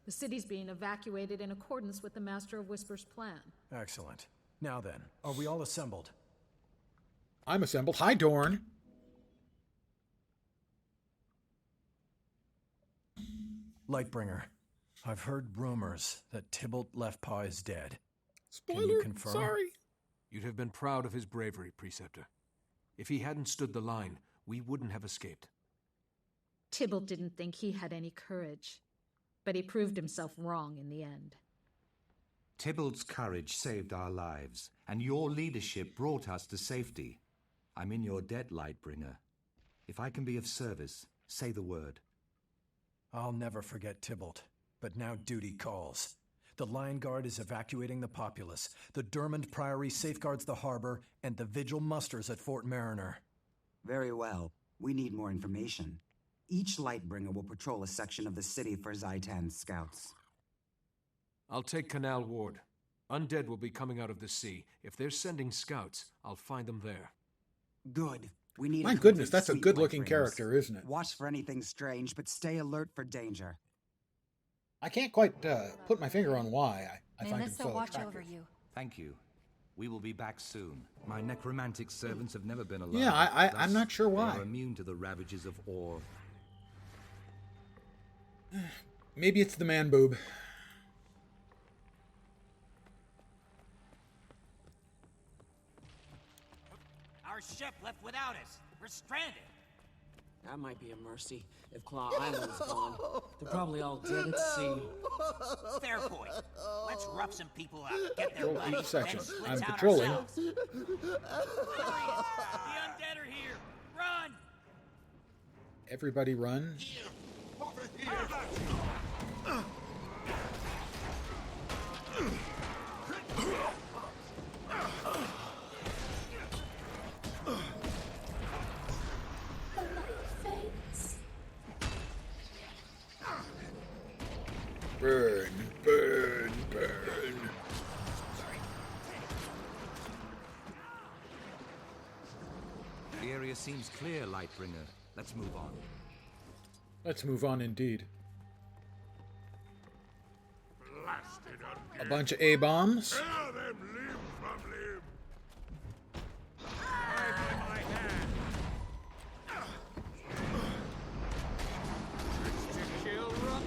The city's being evacuated in accordance with the Master of Whispers' plan. Excellent. Now then, are we all assembled? I'm assembled. Hi, Dorn. Lightbringer, I've heard rumors that Tybalt Leftpaw is dead. Spoiler, Can you confirm? sorry. You'd have been proud of his bravery, Preceptor. If he hadn't stood the line, we wouldn't have escaped. Tybalt didn't think he had any courage, but he proved himself wrong in the end. Tybalt's courage saved our lives, and your leadership brought us to safety. I'm in your debt, Lightbringer. If I can be of service, say the word. I'll never forget Tybalt, but now duty calls. The Lion Guard is evacuating the populace, the Dermond Priory safeguards the harbor, and the Vigil musters at Fort Mariner. Very well. We need more information. Each Lightbringer will patrol a section of the city for Zaitan's scouts. I'll take Canal Ward. Undead will be coming out of the sea. If they're sending scouts, I'll find them there. Good. We need. My goodness, that's a good-looking character, isn't it? Watch for anything strange, but stay alert for danger. I can't quite put my finger on why I find him Melissa, so watch attractive. over you. Thank you. We will be back soon. My necromantic servants have never been alone. Yeah, I'm not sure why. They are immune to the ravages of ore. Maybe it's the man boob. Our ship left without us. We're stranded. That might be a mercy. If Claw Island's gone, they're probably all dead at sea. Fair point. Let's rough some people up, get their Patrol money, each section. then split I'm out patrolling. ourselves. Hurry it! The undead are here! Run! Everybody run. Over here! Burn, burn, burn. The area seems clear, Lightbringer. Let's move on. Let's move on indeed. Blasted undead. A bunch of A-bombs. Tear them limb from limb.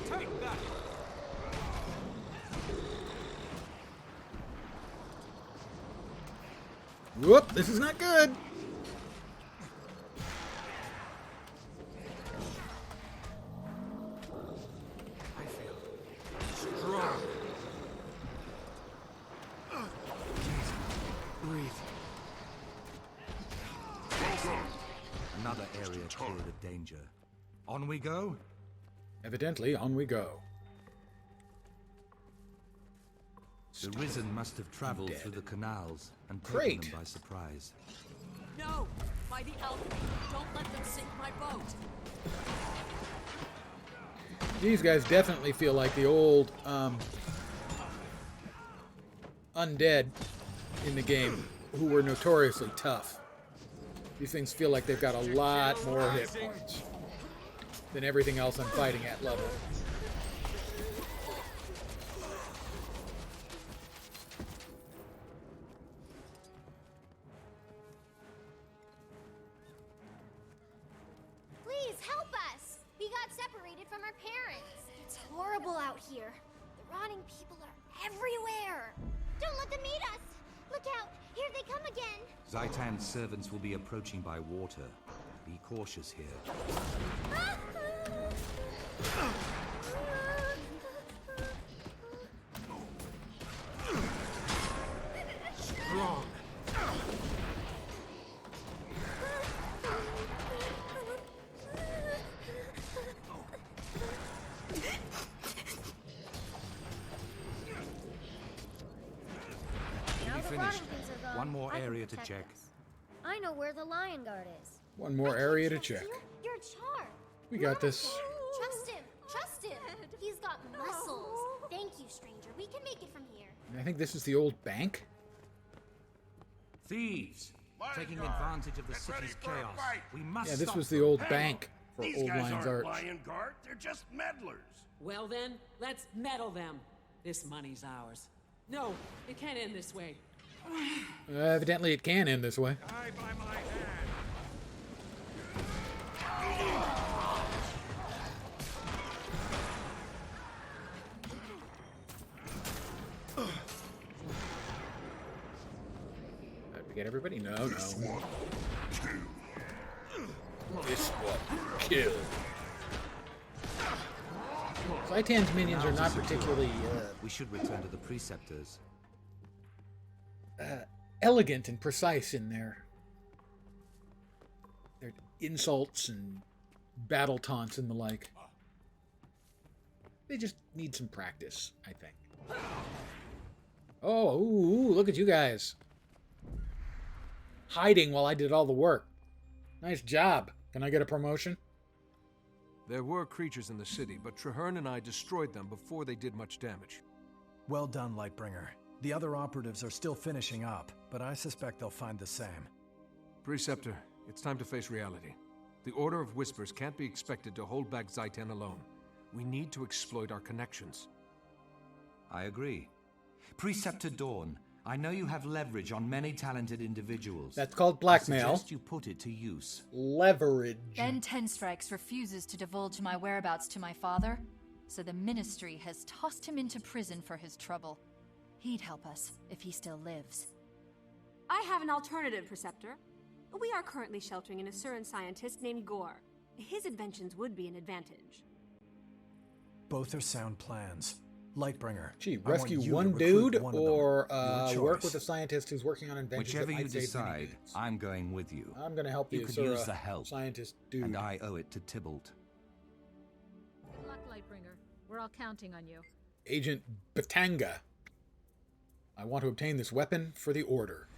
Take that! Whoop, this is not good. I feel strong. Breathe. Another area cleared of danger. On we go? Evidently, on we go. The Risen must have traveled through the canals and taken Great. them by surprise. No! By the alchemy! Don't let them sink my boat! These guys definitely feel like the old undead in the game, who were notoriously tough. These things feel like they've got a lot more hit points than everything else I'm fighting at level. Please help us! We got separated from our parents. It's horrible out here. The rotting people are everywhere. Don't let them meet us! Look out! Here they come again! Zaitan's servants will be approaching by water. Be cautious here. Strong. Now the finished. rotting things are gone. One more I can area to protect check. us. I know where the lion guard is. One more area to check. You're Char. We got this. Trust him. Trust him. He's got muscles. Thank you, stranger. We can make it from here. I think this is the old bank. Thieves! Taking Guard, advantage of the get ready city's for a chaos. fight. We must Yeah, this stop was the them. old Hang bank for These Old guys Lion's aren't Arch. lion guard, they're just meddlers. Well then, let's meddle them. This money's ours. No, it can't end this way. Evidently, it can end this way. Die by my hand. Did we get everybody? No, no. This one, two. This one, kill. Zaitan's minions are not particularly We should return to the preceptors. elegant and precise in their insults and battle taunts and the like. They just need some practice, I think. Oh, ooh, look at you guys. Hiding while I did all the work. Nice job. Can I get a promotion? There were creatures in the city, but Traherne and I destroyed them before they did much damage. Well done, Lightbringer. The other operatives are still finishing up, but I suspect they'll find the same. Preceptor, it's time to face reality. The Order of Whispers can't be expected to hold back Zaitan alone. We need to exploit our connections. I agree. Preceptor Dawn, I know you have leverage on many talented individuals. That's called blackmail. I suggest you put it to use. Leverage. Ben Tenstrikes refuses to divulge my whereabouts to my father, so the Ministry has tossed him into prison for his trouble. He'd help us if he still lives. I have an alternative, Preceptor. We are currently sheltering an Asuran scientist named Gore. his inventions would be an advantage. Both are sound plans. Lightbringer. Gee, I want rescue you to one recruit dude one of them. or Your work choice. with a scientist who's working on inventions Whichever that you might save many decide, dudes. I'm going with you. I'm going to help the You could Asura use the help, scientist dude. and I owe it to Tybalt. Good luck, Lightbringer. We're all counting on you. Agent Batanga. I want to obtain this weapon for the Order.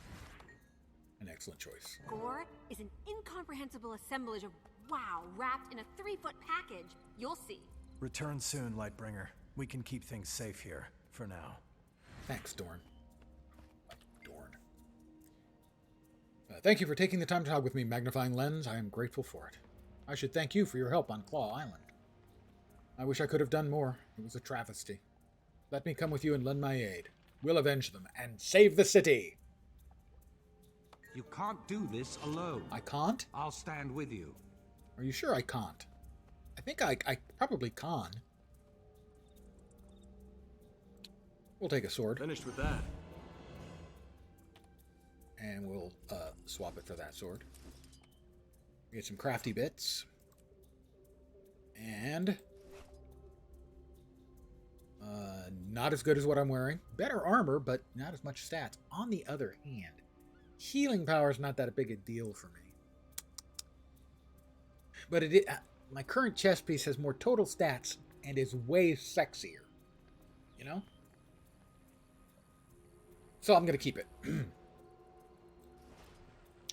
An excellent choice. Gore is an incomprehensible assemblage of wow wrapped in a 3-foot package. You'll see. Return soon, Lightbringer. We can keep things safe here, for now. Thanks, Dorn. Dorn. Thank you for taking the time to talk with me, Magnifying Lens. I am grateful for it. I should thank you for your help on Claw Island. I wish I could have done more. It was a travesty. Let me come with you and lend my aid. We'll avenge them and save the city. You can't do this alone. I can't? I'll stand with you. Are you sure I can't? I think I probably can. We'll take a sword. Finished with that. And we'll swap it for that sword. Get some crafty bits. And not as good as what I'm wearing. Better armor, but not as much stats. On the other hand, healing power is not that big a deal for me. But my current chest piece has more total stats and is way sexier. You know? So I'm going to keep it.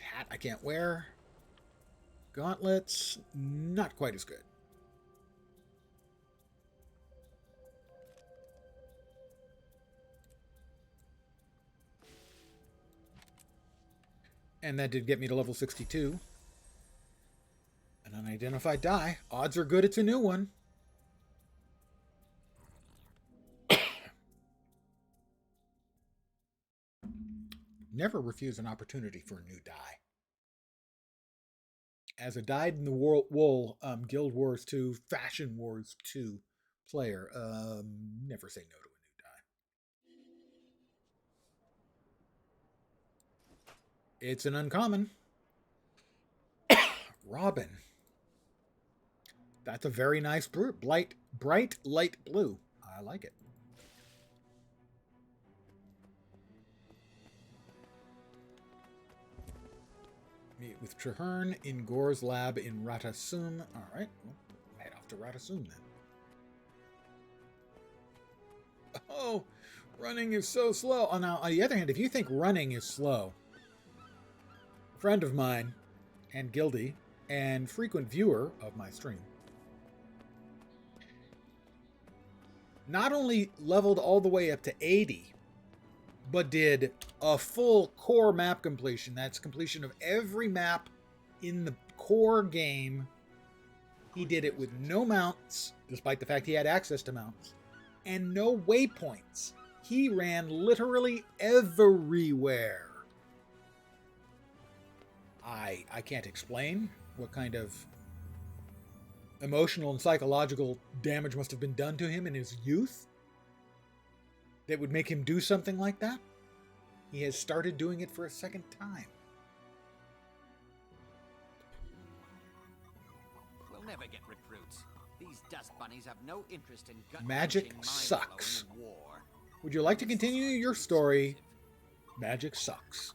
Hat I can't wear. Gauntlets, not quite as good. And that did get me to level 62. An unidentified die. Odds are good it's a new one. Never refuse an opportunity for a new die. As a Dyed in the Wool Guild Wars 2, Fashion Wars 2 player, never say no to a new die. It's an uncommon. Robin. That's a very nice blue. Bright light blue. I like it. Meet with Traherne in Gore's lab in Ratasum. Alright, well, head off to Ratasum then. Oh, running is so slow. Oh, now, on the other hand, if you think running is slow, a friend of mine, and Gildy, and frequent viewer of my stream, not only leveled all the way up to 80, but did a full core map completion. That's completion of every map in the core game. He did it with no mounts, despite the fact he had access to mounts, and no waypoints. He ran literally everywhere. I can't explain what kind of emotional and psychological damage must have been done to him in his youth that would make him do something like that. He has started doing it for a second time. We'll never get recruits. These dust bunnies have no interest in Magic gut-wrenching, sucks. mind-blowing war. Would you like to continue your story? Magic sucks.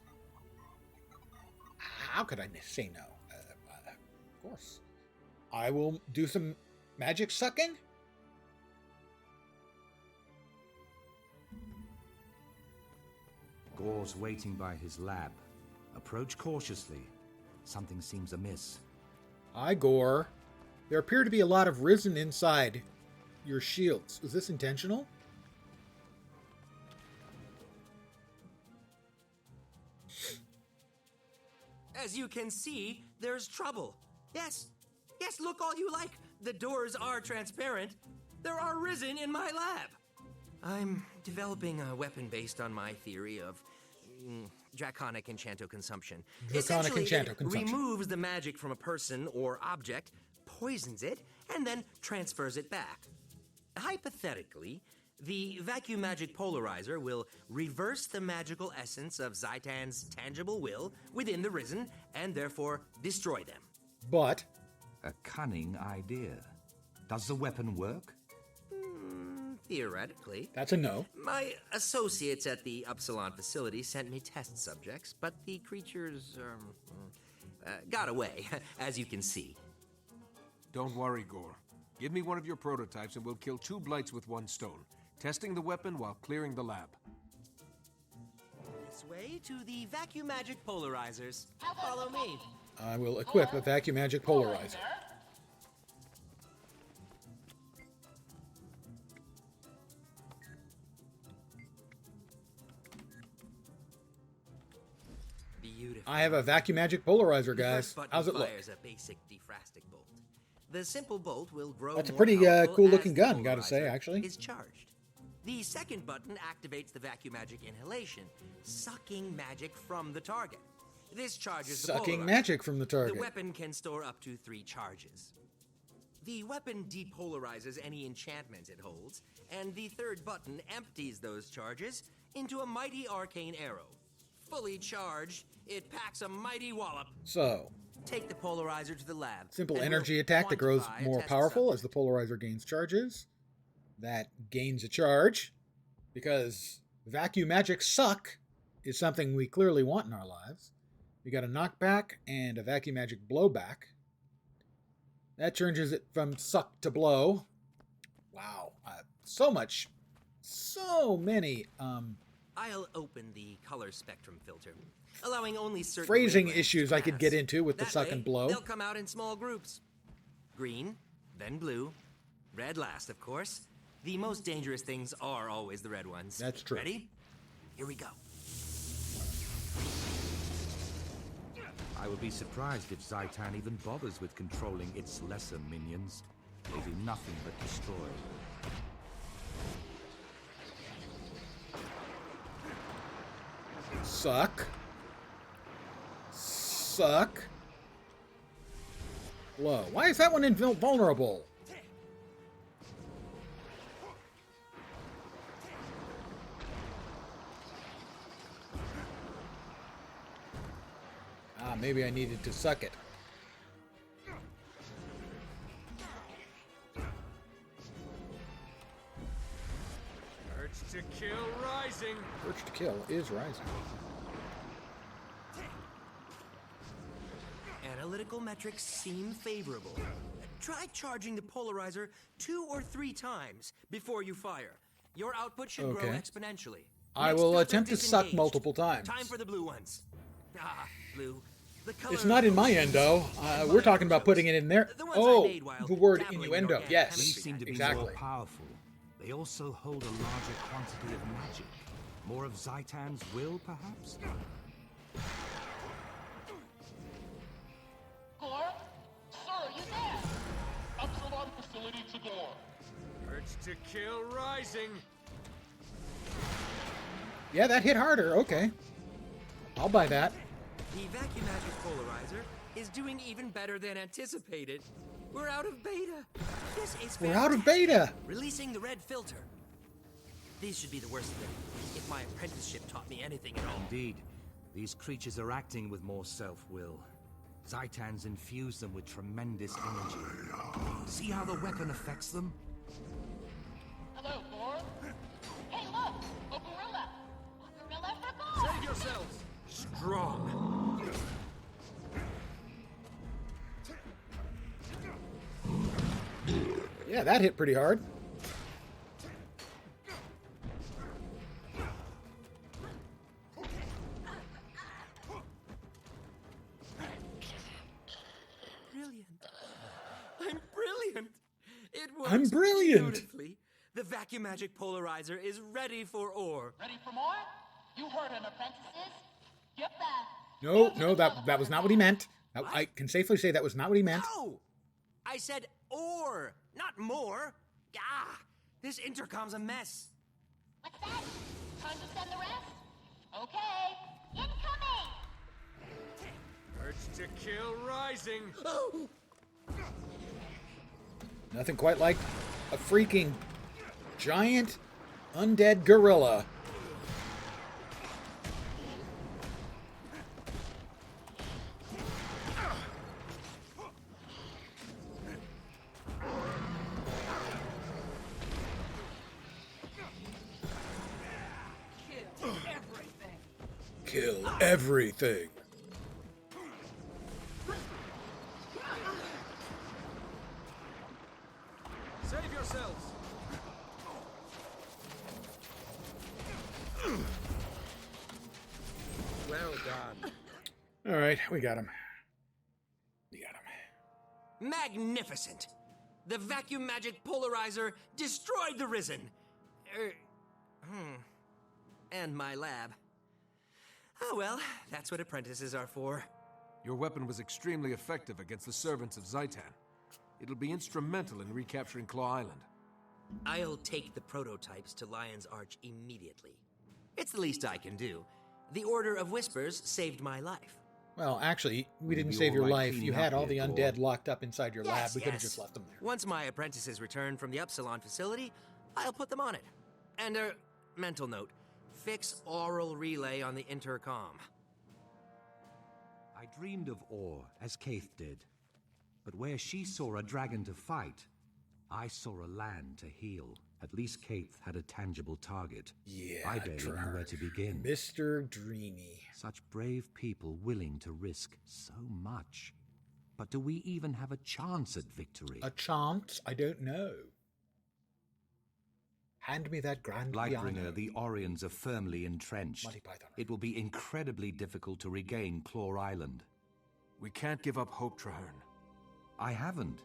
How could I say no? Of course. I will do some magic sucking. Gore's waiting by his lab. Approach cautiously. Something seems amiss. Hi, Gore. There appear to be a lot of risen inside your shields. Is this intentional? As you can see, there's trouble. Yes, look all you like. The doors are transparent. There are risen in my lab. I'm developing a weapon based on my theory of draconic enchanto consumption. Draconic enchanto consumption. It removes the magic from a person or object, poisons it, and then transfers it back. Hypothetically, the vacuum magic polarizer will reverse the magical essence of Zaitan's tangible will within the risen and therefore destroy them. But A cunning idea. Does the weapon work? Theoretically. That's a no. My associates at the Upsilon facility sent me test subjects, but the creatures got away, as you can see. Don't worry, Gore. Give me one of your prototypes and we'll kill 2 blights with 1 stone, testing the weapon while clearing the lab. This way to the vacuum magic polarizers. Follow me. I will equip a vacuum magic polarizer. Beautiful. I have a vacuum magic polarizer, guys. How's it look? Fires a basic defrastic bolt. The simple bolt will grow. That's a more pretty powerful cool as looking the gun, gotta say, polarizer actually. Is charged. The second button activates the vacuum magic inhalation, sucking magic from the target. This charges the Sucking polarizer. magic from the target. The weapon can store up to 3 charges. The weapon depolarizes any enchantments it holds, and the third button empties those charges into a mighty arcane arrow. Fully charged, it packs a mighty wallop. So, take the polarizer to the lab. Simple and energy we'll attack that grows quantify a more test powerful as the polarizer gains charges. That gains a charge, because vacuum magic suck is something we clearly want in our lives. We got a knockback and a vacuum magic blowback. That changes it from suck to blow. Wow, so many I'll open the color spectrum filter, allowing only certain phrasing wavelengths issues to I could pass. get into with the That suck way, and blow. They'll come out in small groups. Green, then blue, red last, of course. The most dangerous things are always the red ones. That's true. Ready? Here we go. I would be surprised if Zaitan even bothers with controlling its lesser minions. They do nothing but destroy. Suck. Suck. Blow. Why is that one invulnerable? Maybe I needed to suck it. Urge to kill rising. Urge to kill is rising. Analytical metrics seem favorable. Try charging the polarizer 2 or 3 times before you fire. Your output should grow exponentially. I will attempt to suck multiple times. Time for the blue ones. Ah, blue. The color It's not in my endo. We're talking about putting it in there. Oh, the word innuendo. Yes, These seem to be exactly. more powerful. They also hold a larger quantity of magic. More of Zaitan's will, perhaps? Gore? Sir, are you there? Upsilon facility to Gore. Urge to kill rising. Yeah, that hit harder. Okay. I'll buy that. The vacuum magic polarizer is doing even better than anticipated. We're out of beta. This is We're out of beta. Releasing the red filter. These should be the worst of them. If my apprenticeship taught me anything at all. Indeed. These creatures are acting with more self-will. Zaitan's infused them with tremendous energy. See how the weapon affects them? Hello, Gore. Hey, look! A gorilla! A gorilla for Gore! Save yourselves! Strong. Yeah, that hit pretty hard. Brilliant. I'm brilliant. It works I'm brilliant. beautifully. The vacuum magic polarizer is ready for ore. Ready for more? You heard him, apprentices. Get back. No, that was not what he meant. I can safely say that was not what he meant. No! I said ore, not more. Ah, this intercom's a mess. What's that? Time to send the rest? Okay. Incoming! Urge to kill rising. Oh! Nothing quite like a freaking giant undead gorilla. Kill everything. Save yourselves. Well done. All right, we got him. Magnificent! The vacuum magic polarizer destroyed the Risen. And my lab. Oh well, that's what apprentices are for. Your weapon was extremely effective against the servants of Zaitan. It'll be instrumental in recapturing Claw Island. I'll take the prototypes to Lion's Arch immediately. It's the least I can do. The Order of Whispers saved my life. Well, actually, we didn't be save all your right life. cleaning You up had all here, the Thor. undead locked up inside your lab. We could have Yes. just left them there. Once my apprentices return from the Upsilon facility, I'll put them on it. And mental note, fix oral relay on the intercom. I dreamed of Or, as Kaith did. But where she saw a dragon to fight, I saw a land to heal. At least Kaith had a tangible target. Yeah, I barely knew where to begin. Mr. Dreamy. Such brave people willing to risk so much. But do we even have a chance at victory? A chance? I don't know. Hand me that grand Lightbringer, piano. the Orions are firmly entrenched. Monty Python. It will be incredibly difficult to regain Claw Island. We can't give up hope, Traherne. I haven't.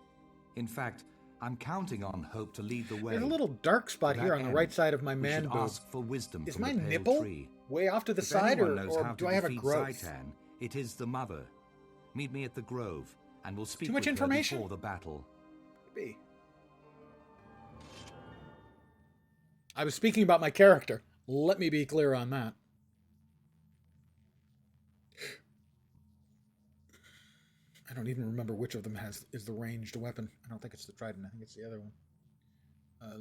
In fact, I'm counting on Hope to lead the way. There's a little dark spot To here that on the end, right side of my we man should boob. ask for wisdom Is from my the pale nipple tree. way off to the If side, anyone knows or how do to I have a defeat growth? Zaitan, it is the mother. Meet me at the Grove, and we'll speak Too much with her information? before the battle. B. I was speaking about my character. Let me be clear on that. I don't even remember which of them is the ranged weapon. I don't think it's the trident. I think it's the other one.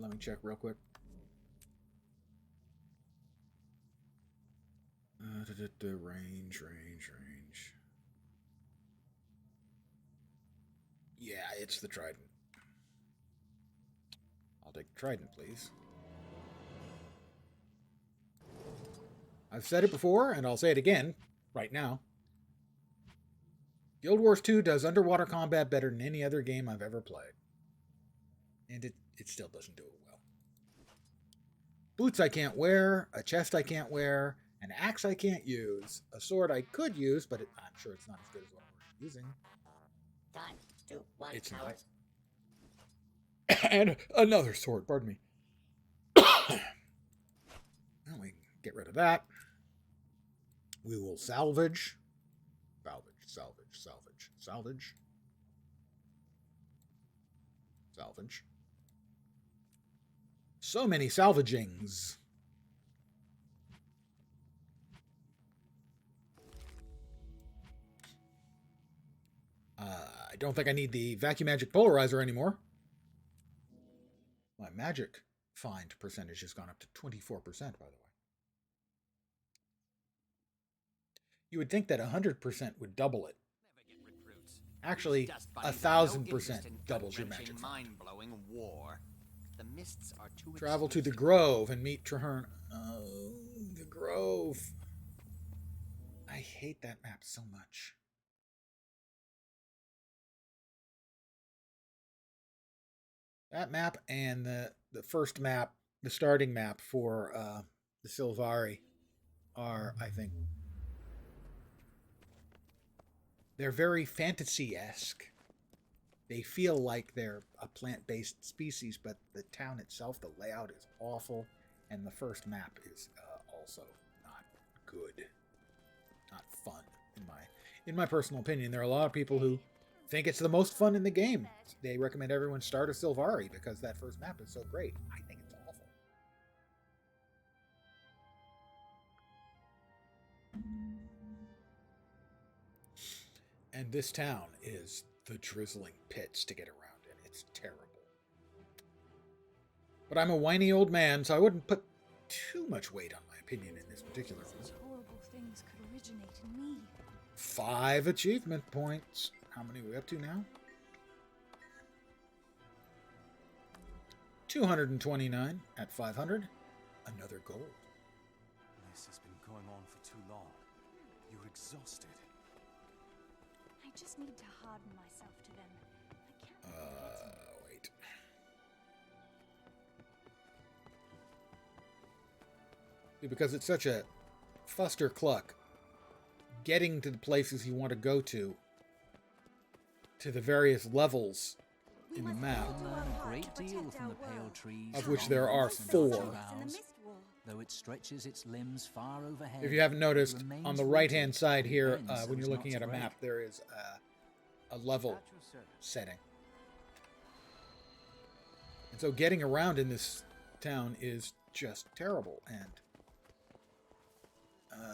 Let me check real quick. Range. Yeah, it's the trident. I'll take the trident, please. I've said it before, and I'll say it again right now. Guild Wars 2 does underwater combat better than any other game I've ever played. And it still doesn't do it well. Boots I can't wear, a chest I can't wear, an axe I can't use, a sword I could use, but I'm sure it's not as good as what we're using. It's not. And another sword, pardon me. Well, we can get rid of that. We will salvage. Salvage. So many salvagings. I don't think I need the vacuum magic polarizer anymore. My magic find percentage has gone up to 24%, by the way. You would think that 100% would double it. Actually, 1,000% doubles your magic find. Mind-blowing war. The mists are too Travel to the Grove and meet Traherne. Oh, the Grove. I hate that map so much. That map and the first map, the starting map for the Sylvari are, I think, they're very fantasy-esque. They feel like they're a plant-based species, but the town itself, the layout is awful, and the first map is also not good, not fun in my personal opinion. There are a lot of people who think it's the most fun in the game. They recommend everyone start a Sylvari because that first map is so great. I think it's awful. And this town is the drizzling pits to get around in. It's terrible. But I'm a whiny old man, so I wouldn't put too much weight on my opinion in this particular one. Such horrible things could originate in me. 5 achievement points. How many are we up to now? 229 at 500. Another gold. This has been going on for too long. exhausted. I just need to harden myself to them. I can't. Wait. See, because it's such a fuster cluck, getting to the places you want to go to the various levels in the map, A great deal from the pale trees, of which there are 4. though it stretches its limbs far overhead. If you haven't noticed, on the right-hand side here, bends so when you're as looking not at a to map, there is a level setting. And so getting around in this town is just terrible. And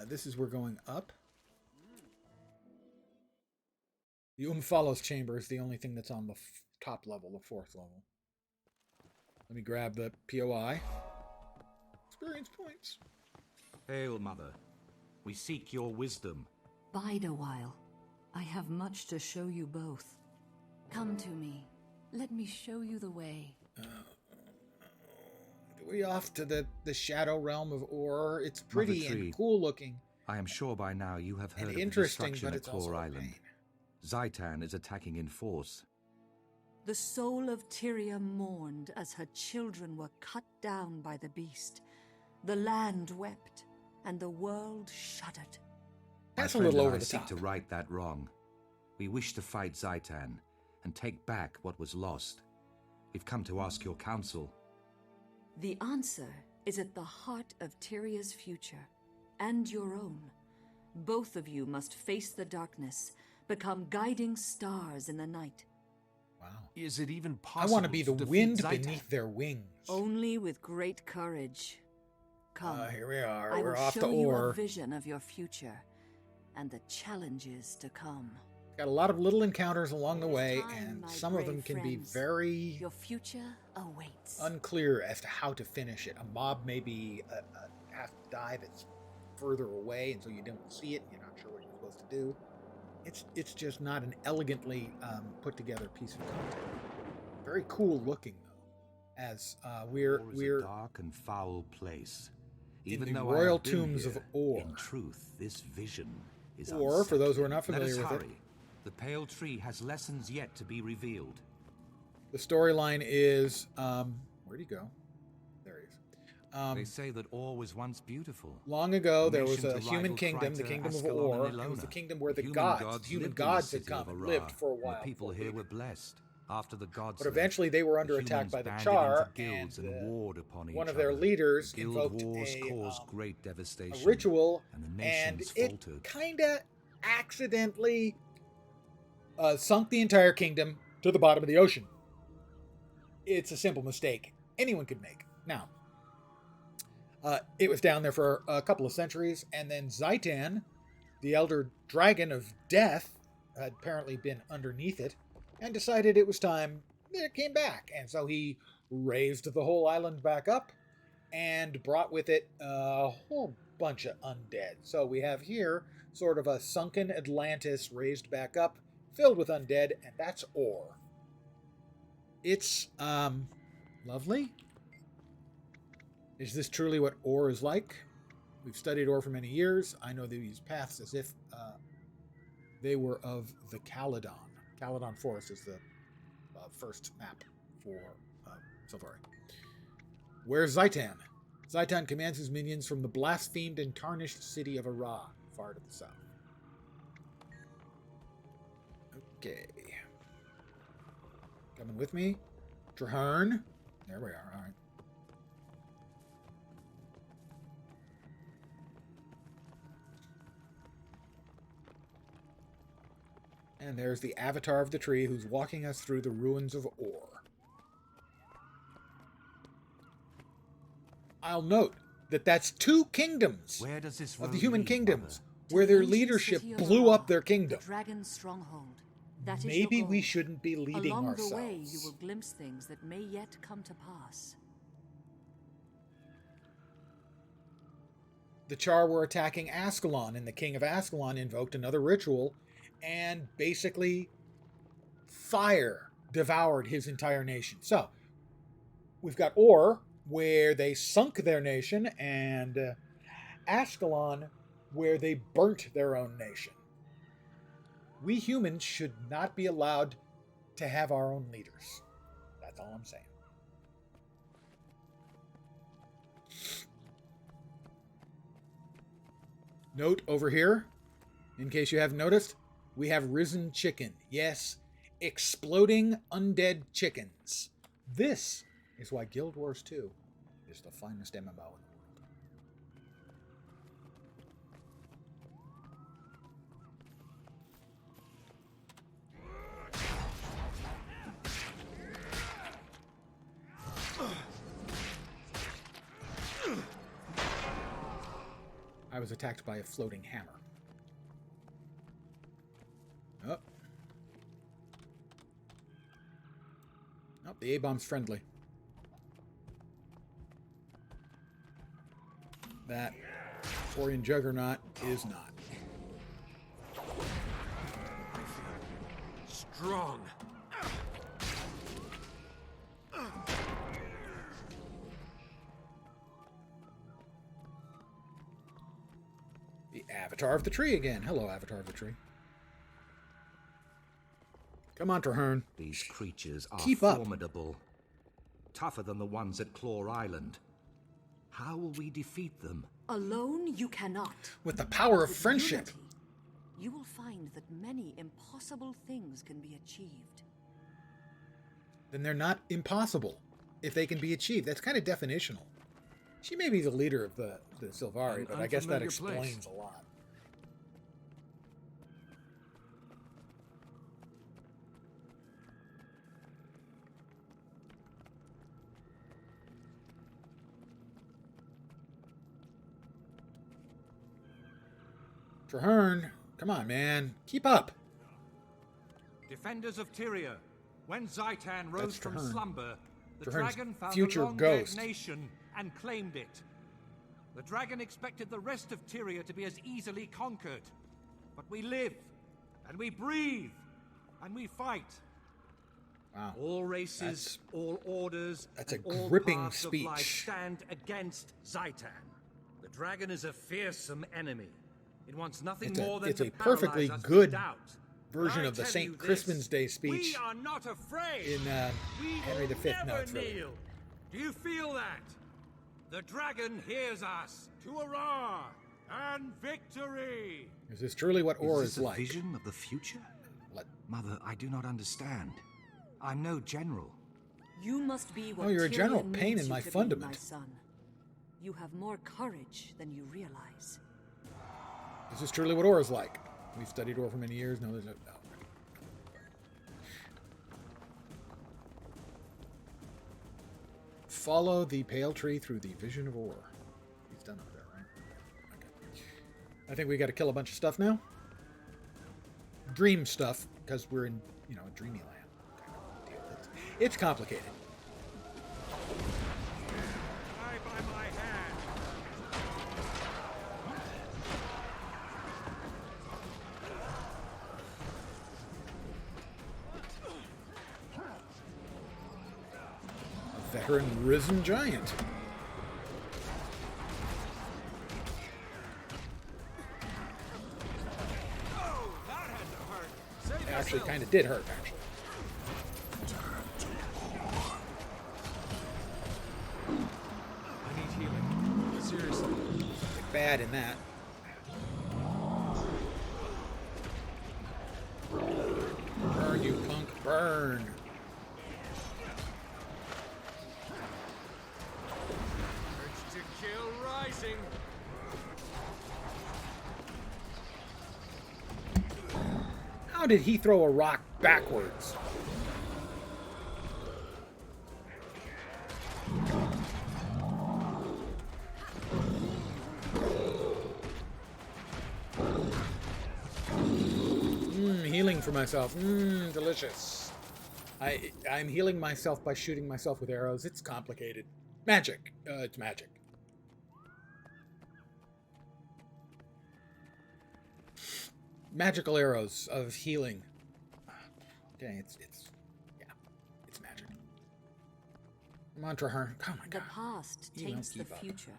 this is we're going up. The Umphalos chamber is the only thing that's on the top level, the 4th level. Let me grab the POI. Experience points. Hail, Mother. We seek your wisdom. Bide a while. I have much to show you both. Come to me. Let me show you the way. We off to the shadow realm of Or. It's pretty Mother Tree, and cool looking. I am sure by now you have heard of the interesting, destruction but at it's also Claw a Island. pain. Zaitan is attacking in force. The soul of Tyria mourned as her children were cut down by the beast. The land wept, and the world shuddered. That's My a friend little and over I the seek top. to right that wrong. We wish to fight Zaitan and take back what was lost. We've come to ask your counsel. The answer is at the heart of Tyria's future, and your own. Both of you must face the darkness, become guiding stars in the night. Wow. Is it even I possible want to be the defeat wind Zaitan? beneath their wings. Only with great courage. Come. Here we are. I We're will off to show you Or. a vision of your future and the challenges to come. Got a lot of little encounters along the way, Time, and my some of them brave can be friends. very Your future awaits. unclear as to how to finish it. A mob may be half to die that's further away, and so you don't see it, and you're not sure what you're supposed to do. It's just not an elegantly put together piece of content. Very cool looking though, as Or is a dark and foul place. in Even the though I royal have been tombs here, of Or. in truth, this vision is Or, for those who are not unsettling. familiar Let us with it, hurry. The pale tree has lessons yet to be revealed. the storyline is where'd he go? There he is. They say that Or was once beautiful. Long ago, there was Nation a to human rival kingdom, the Kryta, kingdom of Ascalon, Or. and It was the Ilona. kingdom where the Human gods, human lived in gods the had city of come and Ara, lived for a and while. the people before here we- were blessed. After the gods But left, eventually they were under the attack humans by the banded Char, into guilds and warred upon one each of their other. leaders The guild invoked wars a, caused great devastation. a ritual, and the and nations it faltered. kind of accidentally sunk the entire kingdom to the bottom of the ocean. It's a simple mistake anyone could make. Now, it was down there for a couple of centuries, and then Zaitan, the elder dragon of death, had apparently been underneath it, and decided it was time that it came back. And so he raised the whole island back up, and brought with it a whole bunch of undead. So we have here sort of a sunken Atlantis raised back up, filled with undead, and that's Or. It's lovely. Is this truly what Or is like? We've studied Or for many years. I know these paths as if they were of the Caledon. Caledon Forest is the first map for Silvari. Where's Zaitan? Zaitan commands his minions from the blasphemed and tarnished city of Ara, far to the south. Okay. Coming with me? Traherne. There we are, alright. And there's the avatar of the tree who's walking us through the ruins of Or. I'll note that that's 2 kingdoms Where does this of the road human lead, kingdoms To where the their ancient leadership city of blew Ara, up their kingdom. the dragon's stronghold. That is Maybe your we goal. shouldn't be leading Along ourselves. the way, you will glimpse things that may yet come to pass. The Char were attacking Ascalon, and the king of Ascalon invoked another ritual, and basically fire devoured his entire nation. So, we've got Or, where they sunk their nation, and Ascalon where they burnt their own nation. We humans should not be allowed to have our own leaders. That's all I'm saying. Note over here, in case you haven't noticed, we have risen chicken. Yes, exploding undead chickens. This is why Guild Wars 2 is the finest MMO in the world. I was attacked by a floating hammer. Oh. Oh, the A-bomb's friendly. That Orion Juggernaut is not. Strong. The Avatar of the Tree again. Hello, Avatar of the Tree. Come on, Traherne. These creatures are Keep up. formidable. Tougher than the ones at Claw Island. How will we defeat them? Alone, you cannot. With the power of With friendship. unity, you will find that many impossible things can be achieved. Then they're not impossible if they can be achieved. That's kind of definitional. She may be the leader of the Sylvari, but I guess that explains a lot. Traherne, come on, man. Keep up. Defenders of Tyria, when Zaitan rose That's from Traherne. slumber, the Traherne's dragon found future a long ghost. dead nation and claimed it. The dragon expected the rest of Tyria to be as easily conquered. But we live, and we breathe, and we fight. Wow. All races, all orders, That's a and all gripping paths of life speech. stand against Zaitan. The dragon is a fearsome enemy. It wants nothing more than It's to a perfectly paralyze us good with doubt. version I of the tell St. you Crispin's this, Day speech we are not afraid. in We Henry will V never notes. Really. kneel. Do you feel that? The dragon hears us. To hurrah and victory. Is this truly what Ur Is is this a like? vision of the future? Mother, I do not understand. I'm no general. You must be what Oh, you're a general Tyrion pain needs in you my to be, fundament. my son. You have more courage than you realize. Is this truly what Ur is like? We've studied Ur for many years. No, there's no. Follow the pale tree through the vision of Ur. He's done over there, right? Okay. I think we got to kill a bunch of stuff now. Dream stuff, because we're in, a dreamy land. It's complicated. A veteran risen giant. It actually kind of did hurt, actually. I need healing. Seriously. Something bad in that. Burn, you punk, burn. Urge to kill rising. How did he throw a rock backwards? Healing for myself. Delicious. I'm healing myself by shooting myself with arrows. It's complicated. Magic. It's magic. Magical arrows of healing. Okay, it's magic. Mantra her. Oh my god. The past You don't taints the keep up. future.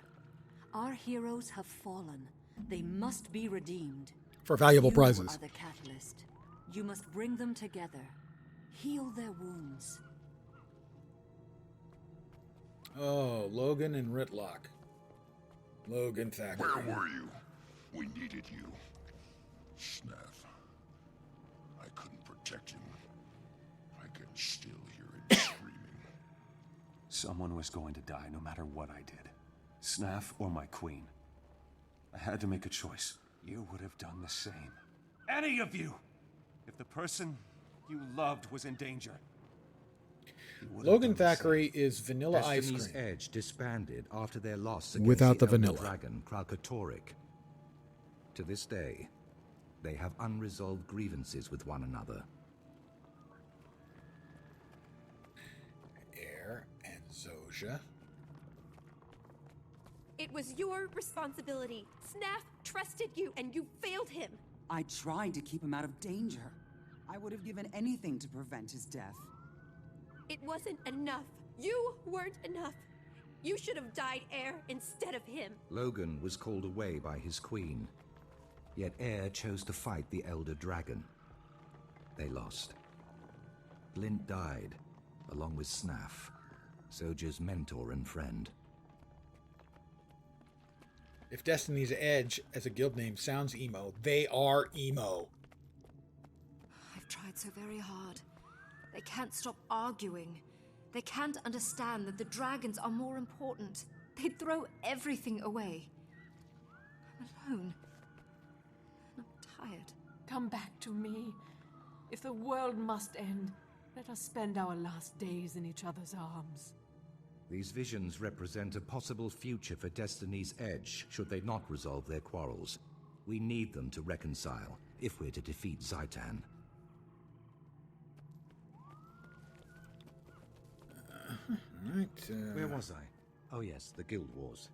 Our heroes have fallen, They must be redeemed. For valuable You prizes. are the catalyst. You must bring them together. Heal their wounds. Oh, Logan and Ritlock. Logan Thackeray. Where were you? We needed you. Snaff. I couldn't protect him. I can still hear him screaming. Someone was going to die no matter what I did. Snaff or my queen. I had to make a choice. You would have done the same. Any of you! If the person you loved was in danger. Logan Thackeray is Vanilla Destiny's Ice Cream. Edge disbanded after their loss against Without the Elder vanilla. dragon Kralkatorrik. To this day, they have unresolved grievances with one another. Air and Zoja. It was your responsibility. Snaff trusted you, and you failed him. I tried to keep him out of danger. I would have given anything to prevent his death. It wasn't enough. You weren't enough. You should have died Air instead of him. Logan was called away by his queen, yet Air chose to fight the Elder Dragon. They lost. Blint died, along with Snaff, Zoja's mentor and friend. If Destiny's Edge as a guild name sounds emo, they are emo. I've tried so very hard. They can't stop arguing. They can't understand that the dragons are more important. They'd throw everything away. I'm alone. And I'm tired. Come back to me. If the world must end, let us spend our last days in each other's arms. These visions represent a possible future for Destiny's Edge, should they not resolve their quarrels. We need them to reconcile, if we're to defeat Zaitan. Where was I? Oh yes, the Guild Wars.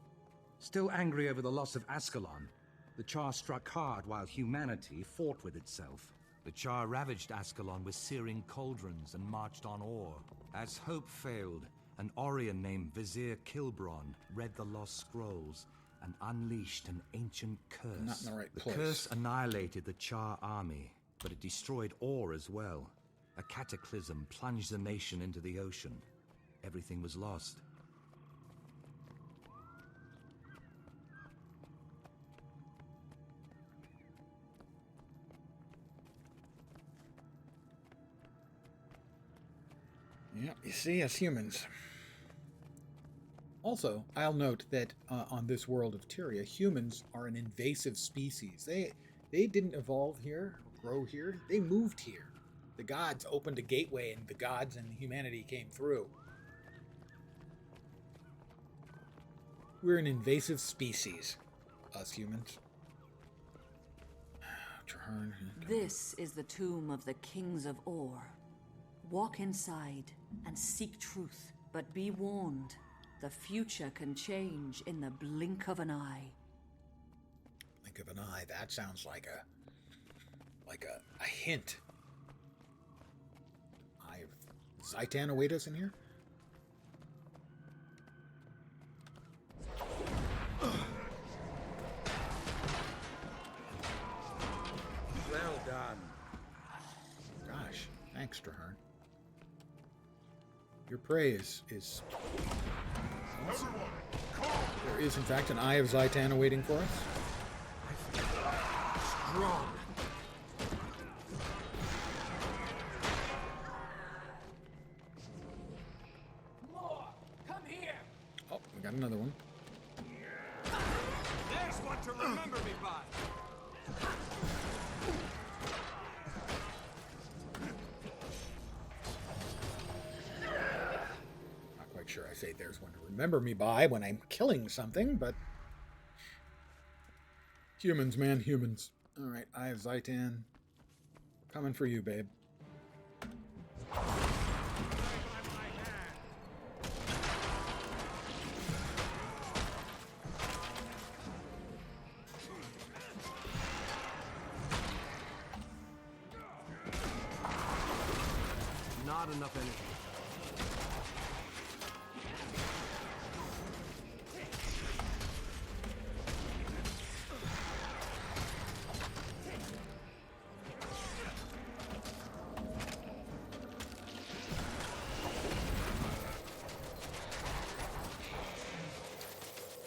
Still angry over the loss of Ascalon, the Char struck hard while humanity fought with itself. The Char ravaged Ascalon with searing cauldrons and marched on Or. As hope failed, an Orion named Vizier Kilbron read the lost scrolls and unleashed an ancient curse. Not in the right The place. curse annihilated the Char army, but it destroyed Or as well. A cataclysm plunged the nation into the ocean. Everything was lost. Yeah, you see, as humans. Also, I'll note that on this world of Tyria, humans are an invasive species. They didn't evolve here, grow here. They moved here. The gods opened a gateway, and the gods and humanity came through. We're an invasive species, us humans. Traherne. This is the tomb of the kings of Or. Walk inside and seek truth, but be warned. The future can change in the blink of an eye. Blink of an eye. That sounds like a hint. Eye of Zaitan await us in here? Well done. Gosh, thanks, Traherne. Your praise is awesome. There is, in fact, an Eye of Zaitan awaiting for us. Strong. More! Come here! Oh, we got another one. There's one to remember me by. Not quite sure I say there's one to remember me by when I'm killing something, but... Humans, man, humans. Alright, Eye of Zaitan. Coming for you, babe. Not enough energy.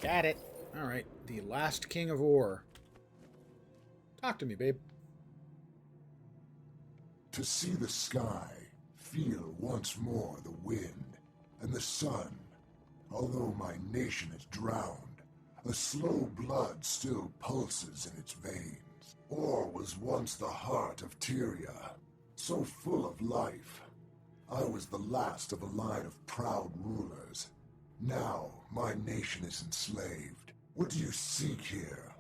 Got it. Alright, the last king of Or. Talk to me, babe. To see the sky, feel once more the wind, and the sun. Although my nation is drowned, a slow blood still pulses in its veins. Or was once the heart of Tyria, so full of life. I was the last of a line of proud rulers. Now my nation is enslaved. What do you seek here?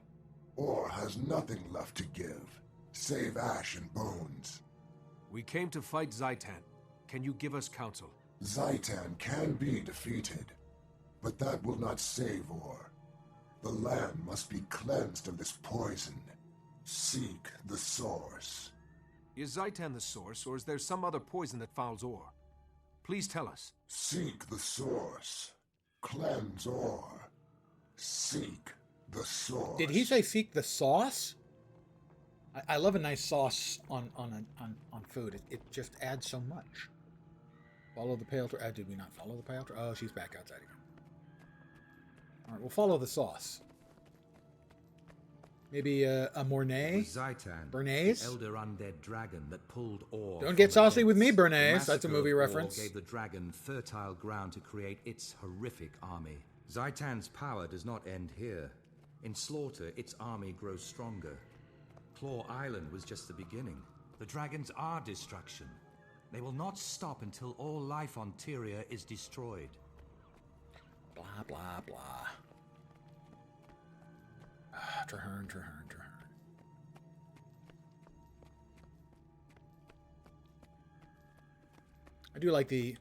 Or has nothing left to give, save ash and bones. We came to fight Zaitan. Can you give us counsel? Zaitan can be defeated, but that will not save Or. The land must be cleansed of this poison. Seek the source. Is Zaitan the source, or is there some other poison that fouls Or? Please tell us. Seek the source. Cleanse Or. Seek the source. Did he say seek the sauce? I love a nice sauce on food. It just adds so much. Follow the pale trail. Did we not follow the pale trail? Oh, she's back outside again. All right, we'll follow the sauce. Maybe a Mornay? Zaitan, Bernays? the elder undead dragon that pulled Or. Don't get saucy with me, Bernays. That's a movie reference. Gave the dragon fertile ground to create its horrific army. Zaitan's power does not end here. In slaughter, its army grows stronger. Claw Island was just the beginning. The dragons are destruction. They will not stop until all life on Tyria is destroyed. Blah, blah, blah. Traherne. I do like the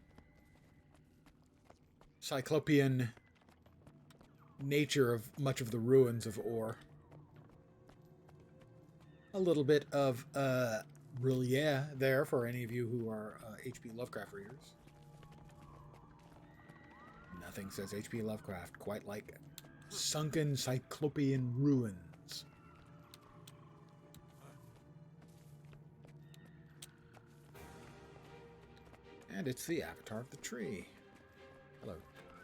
cyclopean nature of much of the ruins of Or. A little bit of Brillier there for any of you who are H.P. Lovecraft readers. Nothing says H.P. Lovecraft quite like sunken cyclopean ruins. And it's the avatar of the tree. Hello.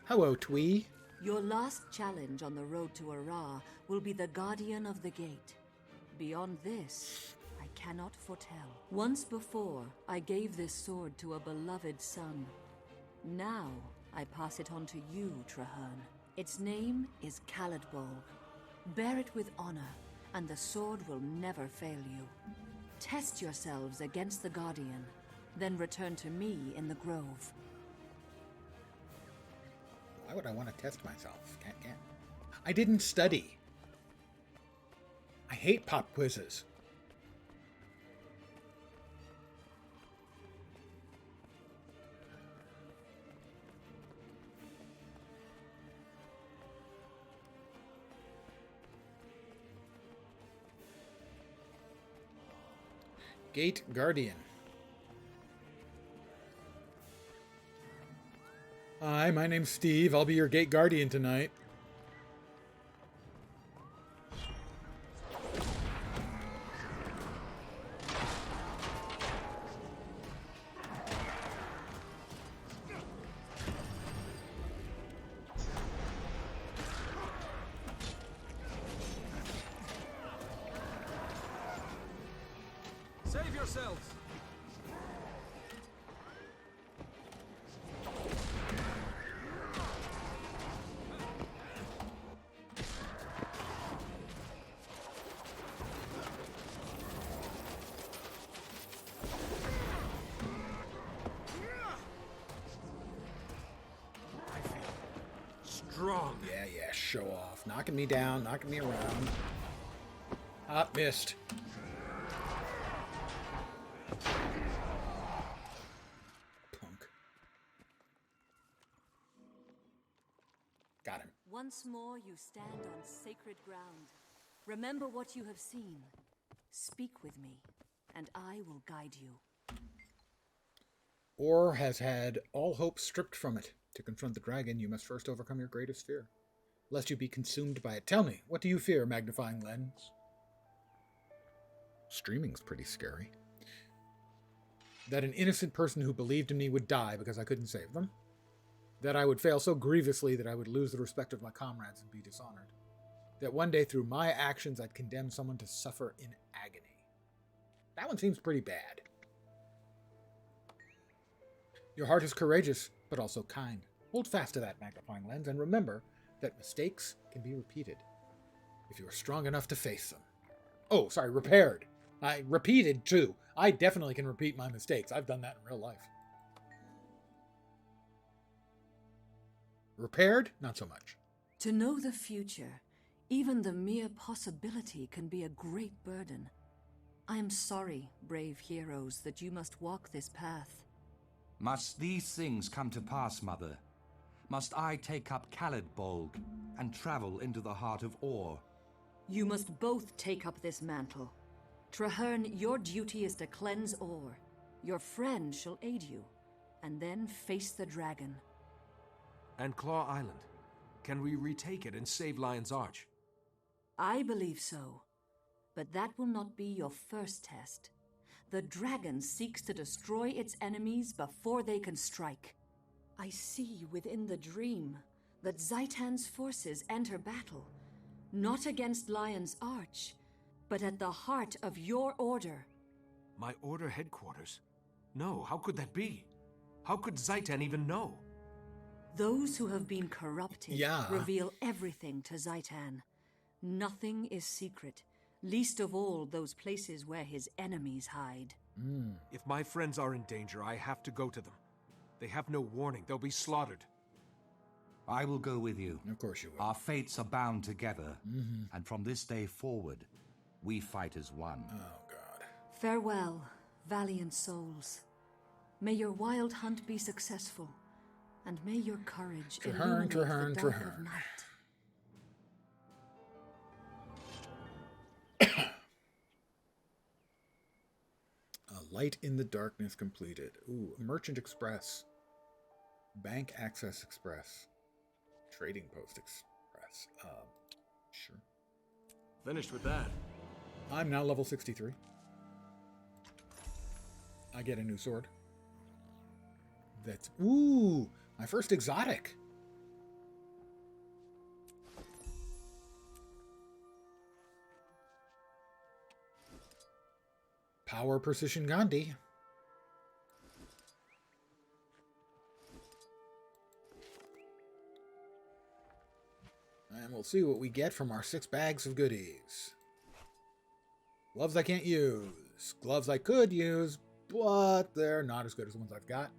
Hello, Twee. Your last challenge on the road to Ara will be the Guardian of the Gate. Beyond this, I cannot foretell. Once before, I gave this sword to a beloved son. Now, I pass it on to you, Traherne. Its name is Caladbolg. Bear it with honor, and the sword will never fail you. Test yourselves against the Guardian, then return to me in the Grove. Why would I want to test myself? Can't. I didn't study. I hate pop quizzes. Gate Guardian. Hi, my name's Steve. I'll be your Gate Guardian tonight. Save yourselves! Strong. Yeah, show off. Knocking me down, knocking me around. Ah, missed. Punk. Got him. Once more you stand on sacred ground. Remember what you have seen. Speak with me, and I will guide you. Or has had all hope stripped from it. To confront the dragon, you must first overcome your greatest fear, lest you be consumed by it. Tell me, what do you fear, magnifying lens? Streaming's pretty scary. That an innocent person who believed in me would die because I couldn't save them? That I would fail so grievously that I would lose the respect of my comrades and be dishonored. That one day through my actions I'd condemn someone to suffer in agony. That one seems pretty bad. Your heart is courageous, but also kind. Hold fast to that magnifying lens and remember that mistakes can be repeated if you are strong enough to face them. Oh, sorry, repaired. I repeated too. I definitely can repeat my mistakes. I've done that in real life. Repaired? Not so much. To know the future, even the mere possibility can be a great burden. I am sorry, brave heroes, that you must walk this path. Must these things come to pass, Mother? Must I take up Khalidbolg and travel into the heart of Or? You must both take up this mantle. Traherne, your duty is to cleanse Or. Your friend shall aid you, and then face the dragon. And Claw Island. Can we retake it and save Lion's Arch? I believe so, but that will not be your first test. The dragon seeks to destroy its enemies before they can strike. I see within the dream that Zaitan's forces enter battle, not against Lion's Arch, but at the heart of your order. My order headquarters? No, how could that be? How could Zaitan even know? Those who have been corrupted Yeah. reveal everything to Zaitan. Nothing is secret, least of all those places where his enemies hide. If my friends are in danger, I have to go to them. They have no warning. They'll be slaughtered. I will go with you. Of course you will. Our fates are bound together, and from this day forward, we fight as one. Oh, God. Farewell, valiant souls. May your wild hunt be successful, and may your courage illuminate the dark of night. A light in the darkness completed. Ooh, Merchant Express. Bank Access Express. Trading Post Express. Sure. Finished with that. I'm now level 63. I get a new sword. That's... Ooh! My first exotic! Power Precision Gandhi. And we'll see what we get from our 6 bags of goodies. Gloves I can't use. Gloves I could use, but they're not as good as the ones I've got.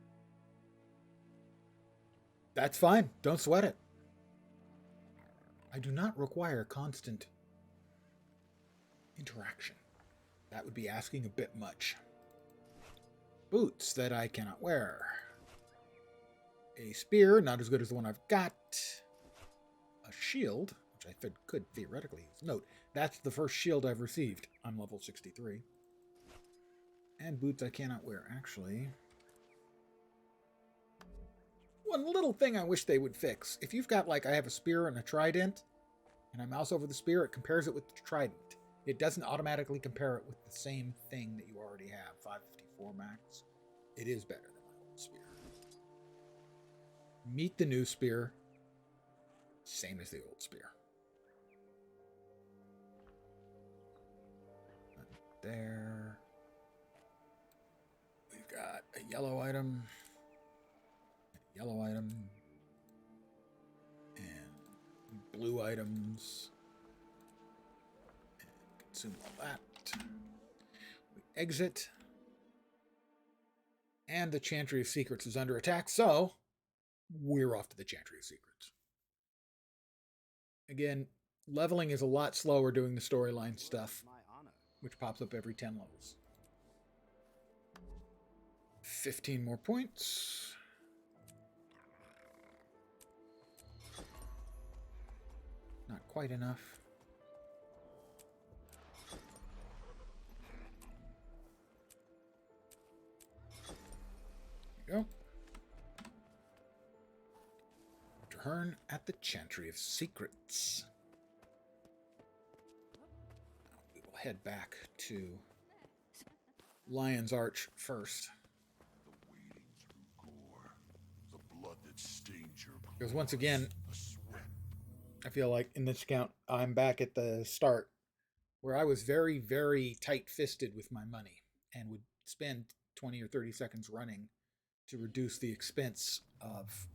That's fine. Don't sweat it. I do not require constant interaction. That would be asking a bit much. Boots that I cannot wear. A spear, not as good as the one I've got. A shield, which I could theoretically use. Note, that's the first shield I've received. I'm level 63. And boots I cannot wear, actually. One little thing I wish they would fix. If you've got, like, I have a spear and a trident, and I mouse over the spear, it compares it with the trident. It doesn't automatically compare it with the same thing that you already have. 554 max. It is better than my old spear. Meet the new spear. Same as the old spear. There. We've got a yellow item. A yellow item. And blue items. Consume all that. We exit. And the Chantry of Secrets is under attack, so we're off to the Chantry of Secrets. Again, leveling is a lot slower doing the storyline stuff, which pops up every 10 levels. 15 more points. Not quite enough. There we go. Return at the Chantry of Secrets. We will head back to Lion's Arch first. The wading through gore, the blood that stained Because once again, I feel like in this account, I'm back at the start where I was very, very tight-fisted with my money and would spend 20 or 30 seconds running to reduce the expense of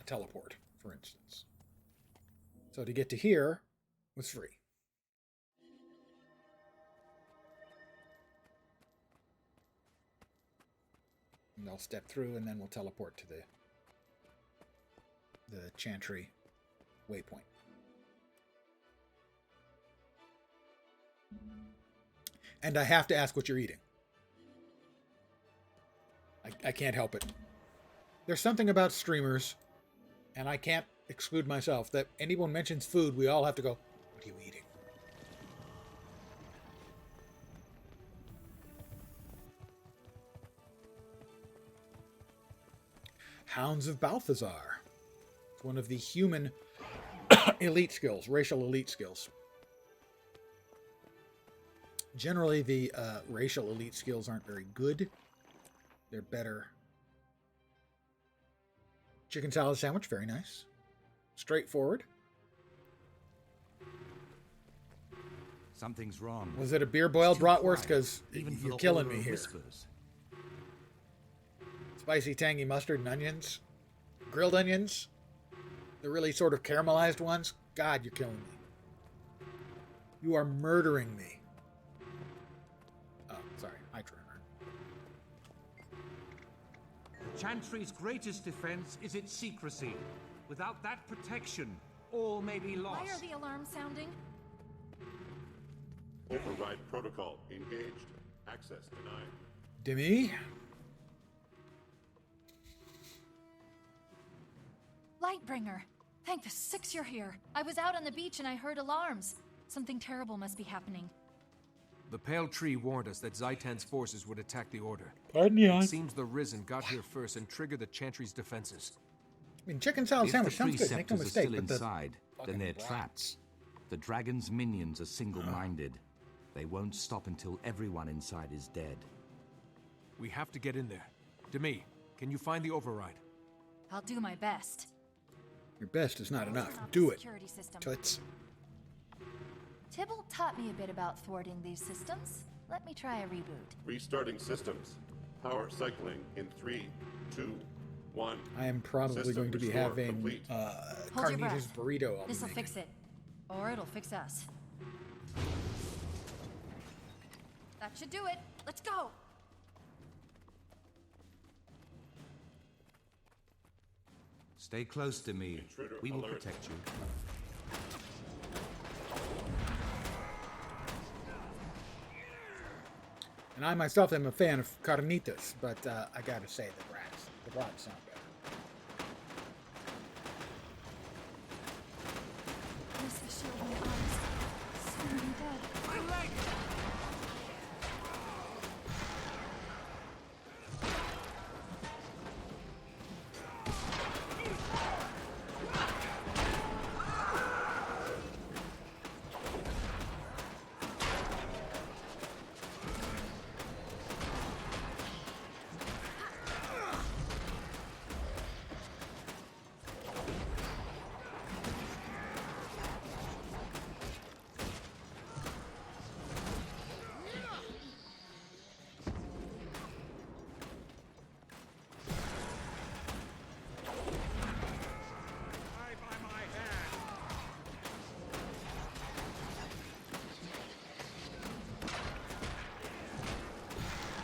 a teleport, for instance. So to get to here was free. And I'll step through and then we'll teleport to the Chantry waypoint. And I have to ask what you're eating. I can't help it. There's something about streamers, and I can't exclude myself, that anyone mentions food, we all have to go, what are you eating? Hounds of Balthazar. It's one of the human elite skills, racial elite skills. Generally, the racial elite skills aren't very good. They're better. Chicken salad sandwich, very nice. Straightforward. Something's wrong. Was it a beer boiled bratwurst? Because you're killing me here. Whispers. Spicy, tangy mustard and onions. Grilled onions. The really sort of caramelized ones. God, you're killing me. You are murdering me. Oh, sorry. I tried. Chantry's greatest defense is its secrecy. Without that protection, all may be lost. Why are the alarms sounding? Override protocol engaged. Access denied. Demi? Lightbringer. Thank the six you're here. I was out on the beach and I heard alarms. Something terrible must be happening. The Pale Tree warned us that Zaitan's forces would attack the Order. Pardon me, It seems the Risen got here first and triggered the Chantry's defenses. I mean, chicken salad sandwich sounds good. Make no If the mistake, preceptors are but still inside, then they're trapped. The dragon's minions are single-minded. They won't stop until everyone inside is dead. We have to get in there. Demi, can you find the override? I'll do my best. Your best is not enough. Do it. Security system. Toots. Tybalt taught me a bit about thwarting these systems. Let me try a reboot. Restarting systems. Power cycling in 3, 2, 1. I am probably System going to be restore having complete. Hold your carnitas breath. burrito. I'll be This'll making. fix it. Or it'll fix us. That should do it. Let's go! Stay close to me. We will protect you. And I myself am a fan of carnitas, but I gotta say the brats sound better. Where's the shield in the arms? So many dead. My leg!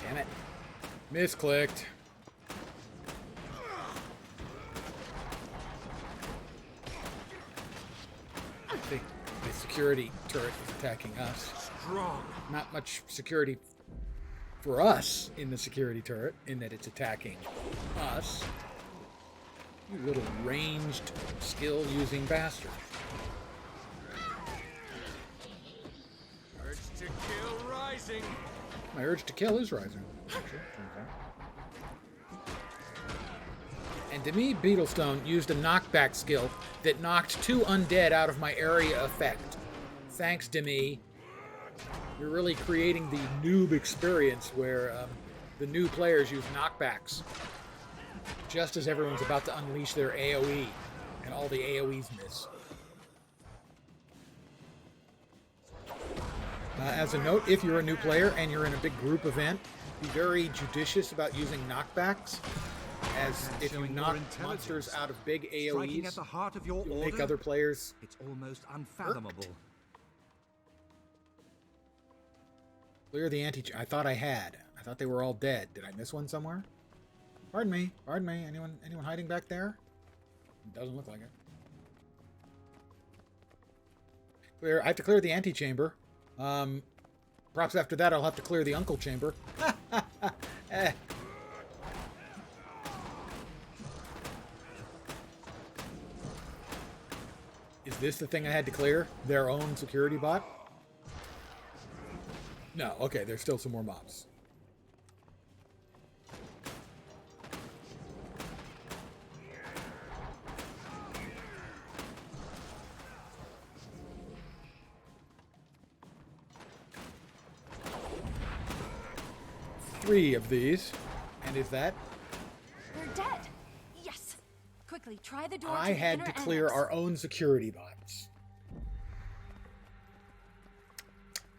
Damn it. Misclicked. I think the security turret is attacking us. Strong. Not much security for us in the security turret, in that it's attacking us. You little ranged, skill-using bastard. Urge to kill rising. My urge to kill is rising. Actually, turns out. And Demi Beetlestone used a knockback skill that knocked 2 undead out of my area effect. Thanks, Demi. You're really creating the noob experience where the new players use knockbacks. just as everyone's about to unleash their AoE, and all the AoEs miss. As a note, if you're a new player and you're in a big group event, be very judicious about using knockbacks, as if you knock monsters out of big Striking at AoEs, the heart of your you'll make order, other players... It's almost unfathomable. Clear the anti... I thought I had. I thought they were all dead. Did I miss one somewhere? Pardon me. Pardon me. Anyone hiding back there? It doesn't look like it. Clear. I have to clear the antechamber. Perhaps after that I'll have to clear the uncle chamber. Eh. Is this the thing I had to clear? Their own security bot? No, okay, there's still some more mobs. Three of these. And is that? They're dead. Yes. Quickly, try the door. I had to clear our own security bots.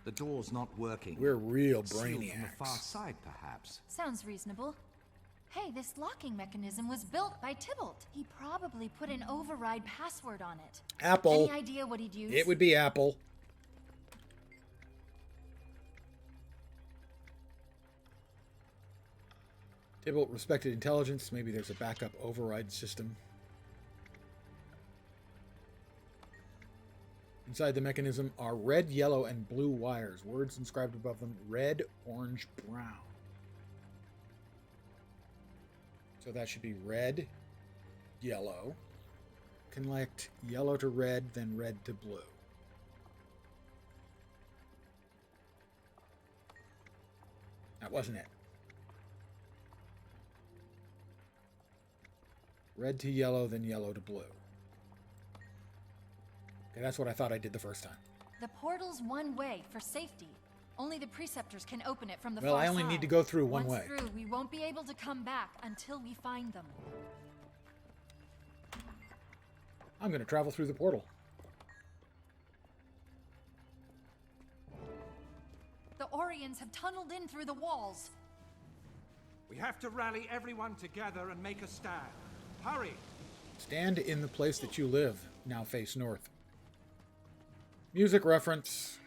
The door's not working. We're real Sealed from the brainiacs. far side, perhaps. Sounds reasonable. Hey, this locking mechanism was built by Tybalt. He probably put an override password on it. Apple. Any idea what he'd use? It would be Apple. Tybalt respected intelligence. Maybe there's a backup override system. Inside the mechanism are red, yellow, and blue wires. Words inscribed above them: red, orange, brown. So that should be red, yellow. Connect yellow to red, then red to blue. That wasn't it. Red to yellow, then yellow to blue. Okay, that's what I thought I did the first time. The portal's one way for safety. Only the preceptors can open it from the Well, far I only side. need to go through one Once way. through, we won't be able to come back until we find them. I'm going to travel through the portal. The Orions have tunneled in through the walls. We have to rally everyone together and make a stand. Hurry! Stand in the place that you live. Now face north. Music reference.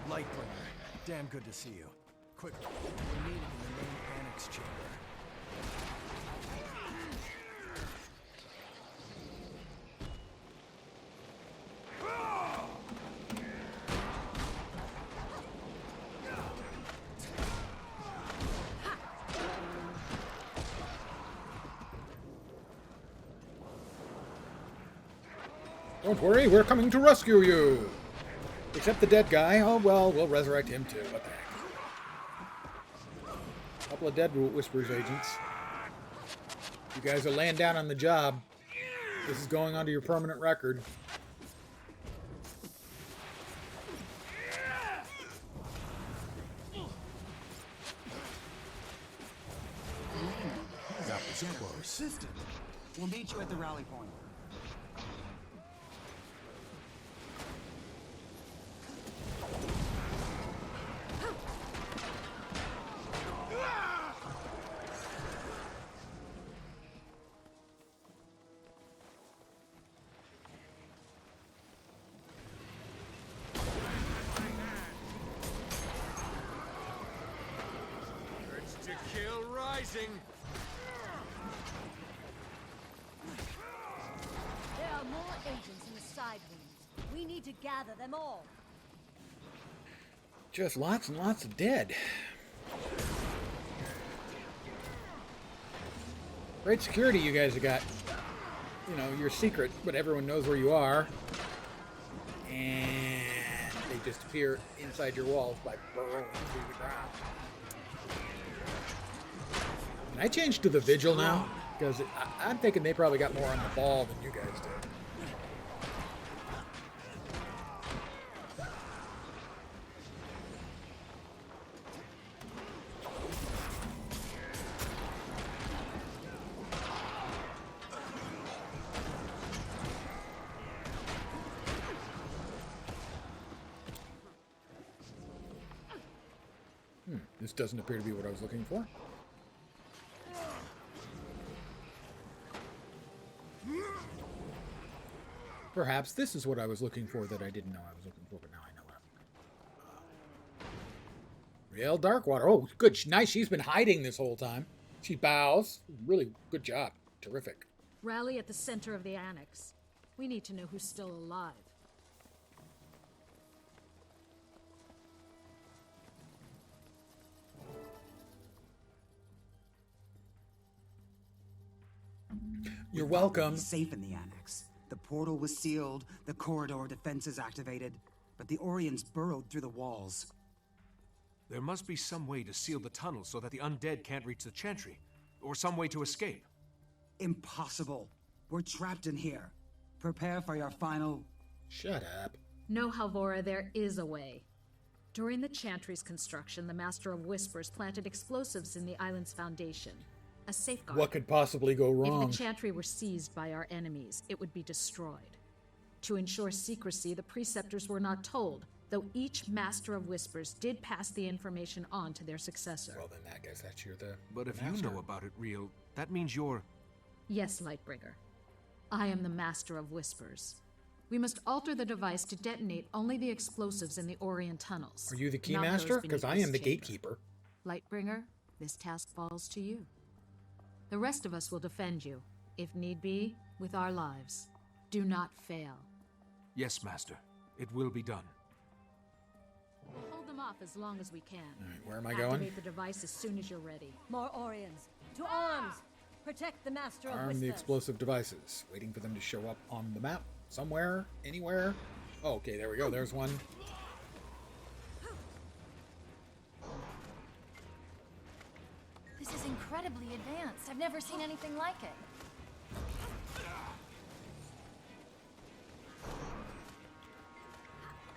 Lightbringer, damn good to see you. Quick, we're meeting in the main annex chamber. Don't worry, we're coming to rescue you. Except the dead guy. Oh, well, we'll resurrect him too. What the heck. Couple of dead Whispers agents. You guys are laying down on the job. This is going onto your permanent record. That was persistent. We'll meet you at the rally point. Urge to kill rising. There are more agents in the side rooms. We need to gather them all. Just lots and lots of dead. Great security you guys have got. You know, you're secret, but everyone knows where you are. And they just appear inside your walls by burrowing through the ground. Can I change to the Vigil now? Because I'm thinking they probably got more on the ball than you guys did. This doesn't appear to be what I was looking for. Perhaps this is what I was looking for that I didn't know I was looking for, but now I know it. Real Darkwater. Oh, good. Nice. She's been hiding this whole time. She bows. Really good job. Terrific. Rally at the center of the annex. We need to know who's still alive. You're welcome. Safe in the annex. The portal was sealed, the corridor defenses activated, but the Orions burrowed through the walls. There must be some way to seal the tunnel so that the undead can't reach the Chantry, or some way to escape. Impossible. We're trapped in here. Prepare for your final... Shut up. No, Halvora, there is a way. During the Chantry's construction, the Master of Whispers planted explosives in the island's foundation. A safeguard. What could possibly go wrong? If the Chantry were seized by our enemies, it would be destroyed. To ensure secrecy, the Preceptors were not told, though each Master of Whispers did pass the information on to their successor. Well, then I guess that's you're the But if master. you know about it, Real, that means you're... Yes, Lightbringer. I am the Master of Whispers. We must alter the device to detonate only the explosives in the Orient tunnels. Are you the key not master? those Because beneath I this am the chamber. gatekeeper. Lightbringer, this task falls to you. The rest of us will defend you, if need be, with our lives. Do not fail. Yes, Master. It will be done. Hold them off as long as we can. All right, where am I going? Activate the device as soon as you're ready. More Orions. To arms! Protect the Master of Arm Whispers. the explosive devices. Waiting for them to show up on the map. Somewhere. Anywhere. Oh, okay, there we go. There's one. This is incredibly advanced. I've never seen anything like it.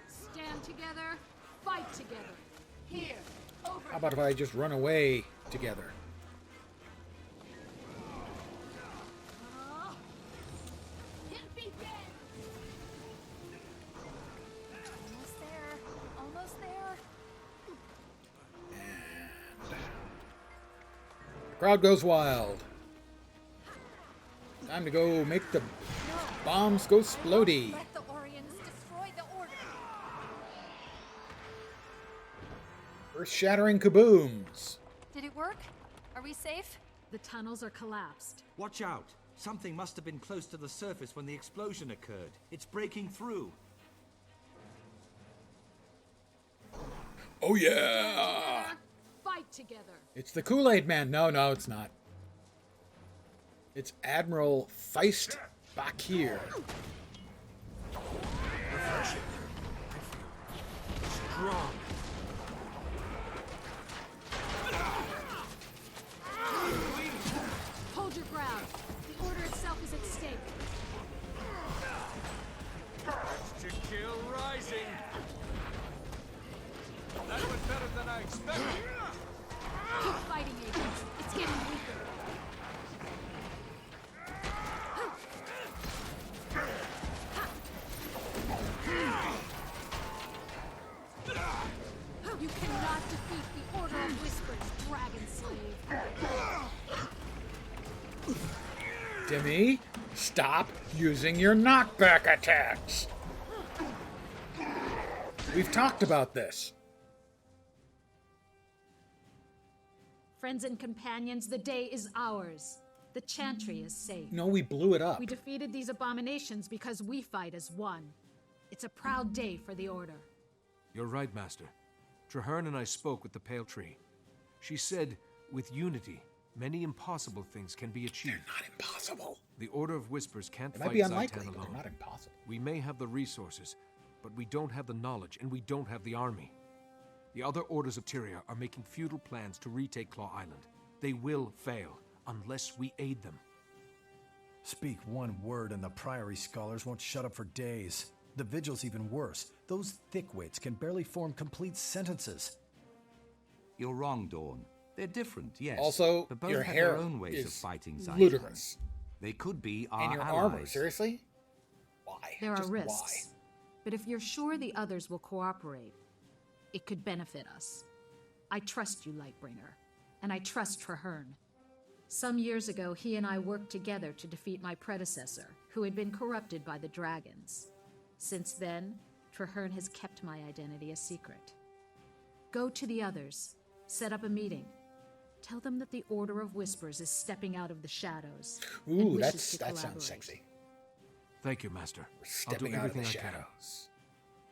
Stand together, fight together. Here, over. How about if I just run away together? Can't be dead. Almost there. Almost there. The crowd goes wild. Time to go make the bombs go splody. Let the Orions destroy the Order. Earth-shattering kabooms. Did it work? Are we safe? The tunnels are collapsed. Watch out. Something must have been close to the surface when the explosion occurred. It's breaking through. Oh yeah! Fight together. It's the Kool-Aid Man. No, it's not. It's Admiral Feist back here. Refreshing. Strong. Hold your ground. The Order itself is at stake. To kill rising. That was better than I expected. Keep fighting, agents. It's getting weaker. You cannot defeat the Order of Whispers, Dragon Slave. Demi, stop using your knockback attacks. We've talked about this. Friends and companions, the day is ours. The Chantry is safe. No, we blew it up. We defeated these abominations because we fight as one. It's a proud day for the Order. You're right, Master. Traherne and I spoke with the Pale Tree. She said, with unity, many impossible things can be achieved. They're not impossible. The Order of Whispers can't It fight might be unlikely, Zaitan but alone. they're not impossible. We may have the resources, but we don't have the knowledge, and we don't have the army. The other orders of Tyria are making futile plans to retake Claw Island. They will fail unless we aid them. Speak one word and the Priory scholars won't shut up for days. The Vigil's even worse. Those thickwits can barely form complete sentences. You're wrong, Dawn. They're different, yes. Also, but both your have hair their own ways of is fighting Zaitan. ludicrous. They could be our And your allies. armor, seriously? Why? There are Just risks. why? But if you're sure the others will cooperate, it could benefit us. I trust you, Lightbringer, and I trust Traherne. Some years ago, he and I worked together to defeat my predecessor, who had been corrupted by the dragons. Since then, Traherne has kept my identity a secret. Go to the others. Set up a meeting. Tell them that the Order of Whispers is stepping out of the shadows. Ooh, that sounds sexy. Thank you, Master. We're I'll do stepping out of the everything I can. shadows.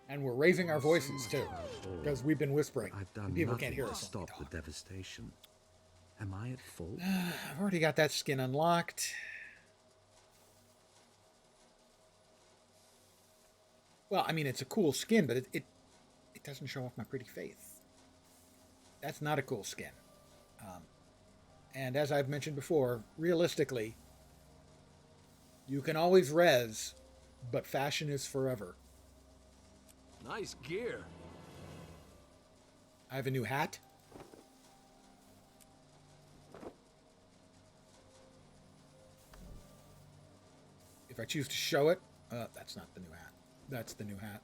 And we're raising our voices, too. Because we've been whispering. I've done People nothing can't hear to us. stop the devastation. Am I at fault? I've already got that skin unlocked. Well, I mean, it's a cool skin, but it doesn't show off my pretty face. That's not a cool skin. And as I've mentioned before, realistically, you can always res, but fashion is forever. Nice gear. I have a new hat. If I choose to show it, that's not the new hat. That's the new hat.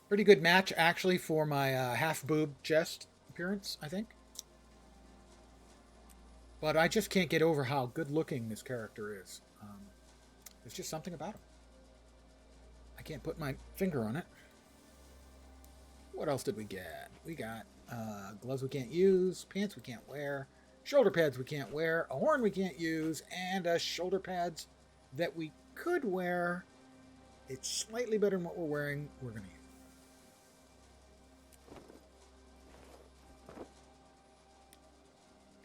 Pretty good match, actually, for my half-boob chest appearance, I think. But I just can't get over how good-looking this character is. There's just something about him. I can't put my finger on it. What else did we get? We got gloves we can't use, pants we can't wear, shoulder pads we can't wear, a horn we can't use, and shoulder pads that we could wear. It's slightly better than what we're wearing. We're going to use.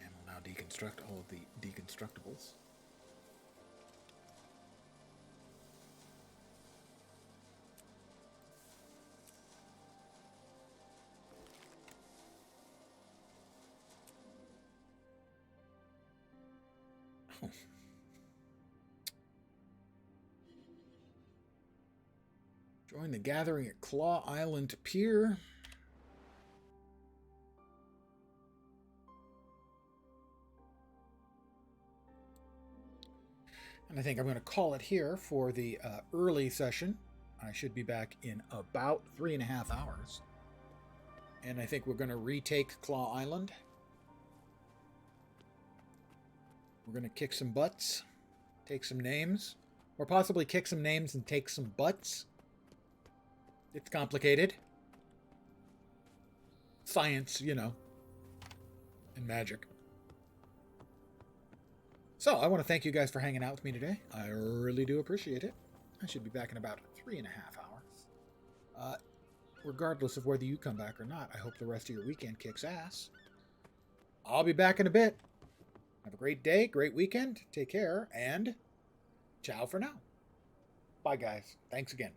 And we'll now deconstruct all of the deconstructibles. Join the gathering at Claw Island Pier. And I think I'm going to call it here for the early session. I should be back in about 3.5 hours. And I think we're going to retake Claw Island. We're going to kick some butts, take some names, or possibly kick some names and take some butts. It's complicated. Science, you know, and magic. So, I want to thank you guys for hanging out with me today. I really do appreciate it. I should be back in about 3.5 hours. Regardless of whether you come back or not, I hope the rest of your weekend kicks ass. I'll be back in a bit. Have a great day, great weekend, take care, and ciao for now. Bye, guys. Thanks again.